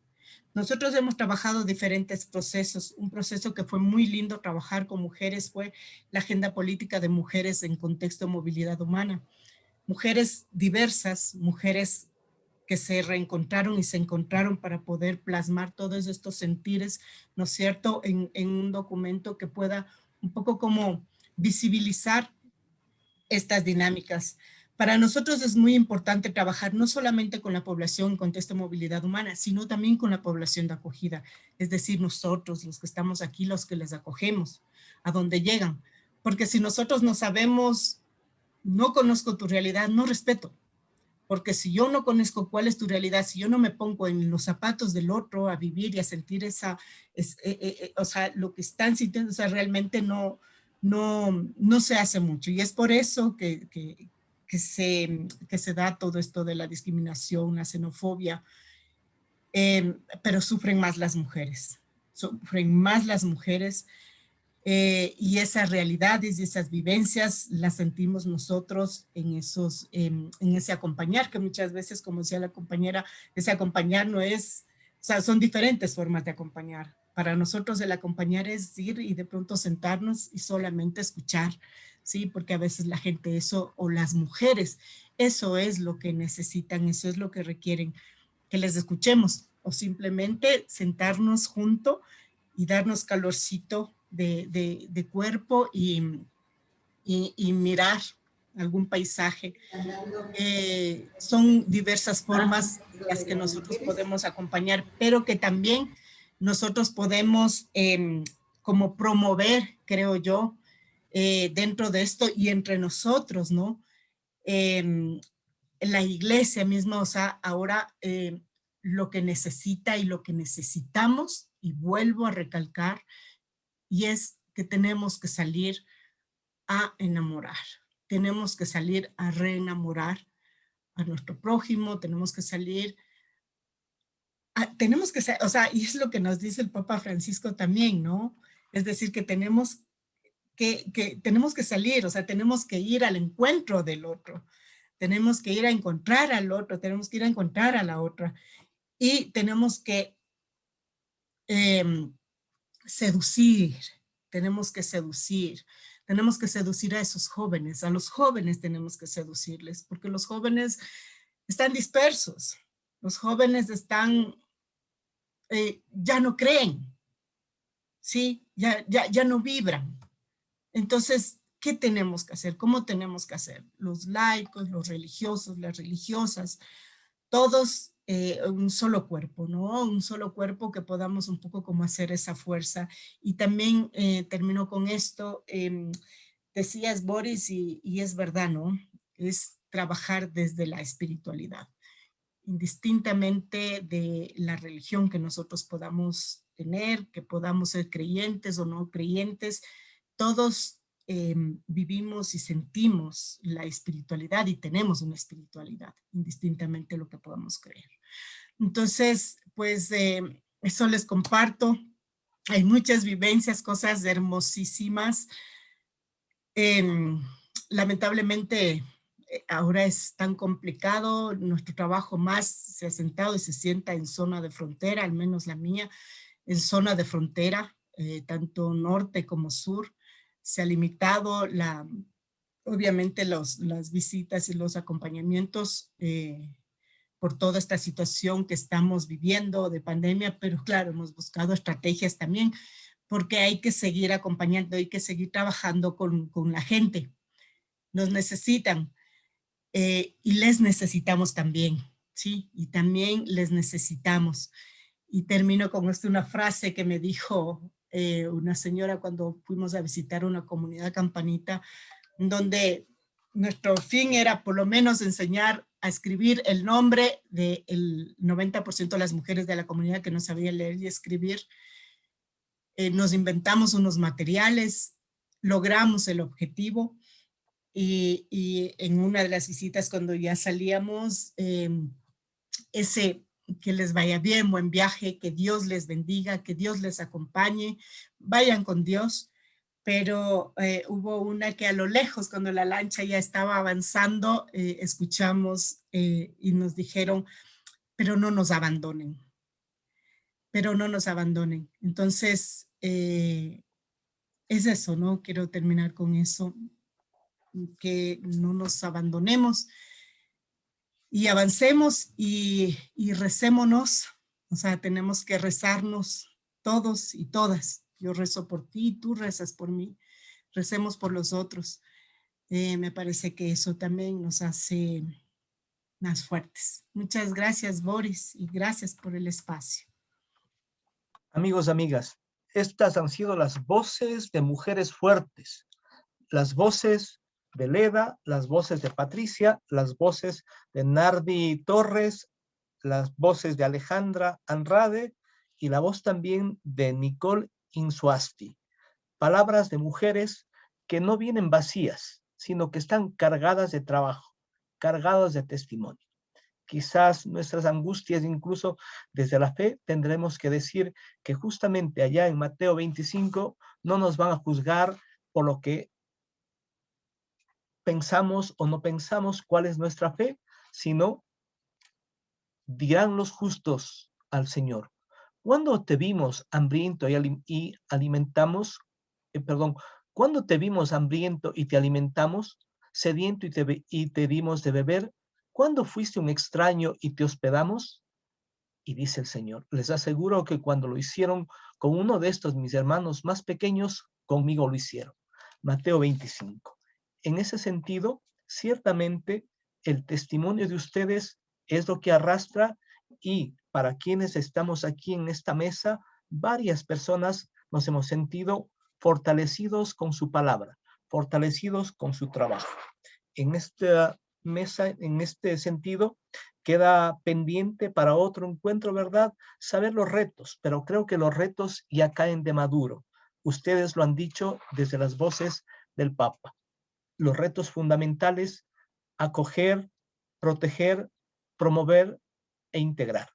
Nosotros hemos trabajado diferentes procesos. Un proceso que fue muy lindo trabajar con mujeres fue la agenda política de mujeres en contexto de movilidad humana. Mujeres diversas, mujeres que se reencontraron y se encontraron para poder plasmar todos estos sentires, ¿no es cierto?, en un documento que pueda un poco como visibilizar estas dinámicas. Para nosotros es muy importante trabajar no solamente con la población en contexto de movilidad humana, sino también con la población de acogida, es decir, nosotros, los que estamos aquí, los que les acogemos, a donde llegan. Porque si nosotros no sabemos, no conozco tu realidad, no respeto. Porque si yo no conozco cuál es tu realidad, si yo no me pongo en los zapatos del otro a vivir y a sentir o sea, lo que están sintiendo, o sea, realmente no se hace mucho. Y es por eso que se da todo esto de la discriminación, la xenofobia, pero sufren más las mujeres. Sufren más las mujeres. Y esas realidades y esas vivencias las sentimos nosotros en ese acompañar, que muchas veces, como decía la compañera, ese acompañar no es, o sea, son diferentes formas de acompañar. Para nosotros el acompañar es ir y de pronto sentarnos y solamente escuchar, ¿sí? Porque a veces la gente eso, o las mujeres, eso es lo que necesitan, eso es lo que requieren, que les escuchemos, o simplemente sentarnos junto y darnos calorcito de cuerpo y mirar algún paisaje. Son diversas formas en las que nosotros podemos acompañar, pero que también nosotros podemos como promover, creo yo, dentro de esto y entre nosotros, ¿no? La iglesia misma, o sea, ahora lo que necesita y lo que necesitamos, y vuelvo a recalcar, y es que tenemos que salir a enamorar. Tenemos que salir a reenamorar a nuestro prójimo, tenemos que salir, o sea, y es lo que nos dice el Papa Francisco también, ¿no? Es decir, que tenemos que salir, o sea, tenemos que ir al encuentro del otro, tenemos que ir a encontrar al otro, tenemos que ir a encontrar a la otra, y tenemos que seducir, tenemos que seducir a esos jóvenes, a los jóvenes tenemos que seducirles, porque los jóvenes están dispersos, los jóvenes están, ya no creen, ¿sí? Ya no vibran. Entonces, ¿qué tenemos que hacer? ¿Cómo tenemos que hacer? Los laicos, los religiosos, las religiosas, todos un solo cuerpo, ¿no? Un solo cuerpo que podamos un poco como hacer esa fuerza. Y también termino con esto, decías Boris, y es verdad, ¿no? Es trabajar desde la espiritualidad, indistintamente de la religión que nosotros podamos tener, que podamos ser creyentes o no creyentes, todos vivimos y sentimos la espiritualidad y tenemos una espiritualidad, indistintamente de lo que podamos creer. Entonces, pues eso les comparto. Hay muchas vivencias, cosas hermosísimas. lamentablemente ahora es tan complicado, nuestro trabajo más se ha sentado y se sienta en zona de frontera, al menos la mía, en zona de frontera, tanto norte como sur. Se ha limitado obviamente las visitas y los acompañamientos por toda esta situación que estamos viviendo de pandemia, pero claro, hemos buscado estrategias también porque hay que seguir acompañando, hay que seguir trabajando con la gente. Nos necesitan y les necesitamos también, ¿sí? Y también les necesitamos. Y termino con una frase que me dijo una señora cuando fuimos a visitar una comunidad campanita, donde nuestro fin era por lo menos enseñar a escribir el nombre del 90% de las mujeres de la comunidad que no sabían leer y escribir. Nos inventamos unos materiales, logramos el objetivo y en una de las visitas cuando ya salíamos, que les vaya bien, buen viaje, que Dios les bendiga, que Dios les acompañe, vayan con Dios. Pero hubo una que a lo lejos, cuando la lancha ya estaba avanzando, escuchamos y nos dijeron, pero no nos abandonen, pero no nos abandonen. Entonces, es eso, ¿no? Quiero terminar con eso, que no nos abandonemos y avancemos y recémonos. O sea, tenemos que rezarnos todos y todas. Yo rezo por ti, tú rezas por mí, recemos por los otros. Me parece que eso también nos hace más fuertes. Muchas gracias, Boris, y gracias por el espacio. Amigos, amigas, estas han sido las voces de mujeres fuertes, las voces de Leda, las voces de Patricia, las voces de Nardi Torres, las voces de Alejandra Andrade y la voz también de Nicole Insuasti. Palabras de mujeres que no vienen vacías, sino que están cargadas de trabajo, cargadas de testimonio. Quizás nuestras angustias, incluso desde la fe, tendremos que decir que justamente allá en Mateo 25 no nos van a juzgar por lo que pensamos o no pensamos cuál es nuestra fe, sino dirán los justos al Señor: ¿cuándo te vimos hambriento y alimentamos? ¿Cuándo te vimos hambriento y te alimentamos? ¿Sediento y te dimos de beber? ¿Cuándo fuiste un extraño y te hospedamos? Y dice el Señor: les aseguro que cuando lo hicieron con uno de estos mis hermanos más pequeños, conmigo lo hicieron. Mateo 25. En ese sentido, ciertamente el testimonio de ustedes es lo que arrastra, y para quienes estamos aquí en esta mesa, varias personas nos hemos sentido fortalecidos con su palabra, fortalecidos con su trabajo. En esta mesa, en este sentido, queda pendiente para otro encuentro, ¿verdad?, saber los retos, pero creo que los retos ya caen de maduro. Ustedes lo han dicho desde las voces del Papa. Los retos fundamentales: acoger, proteger, promover e integrar.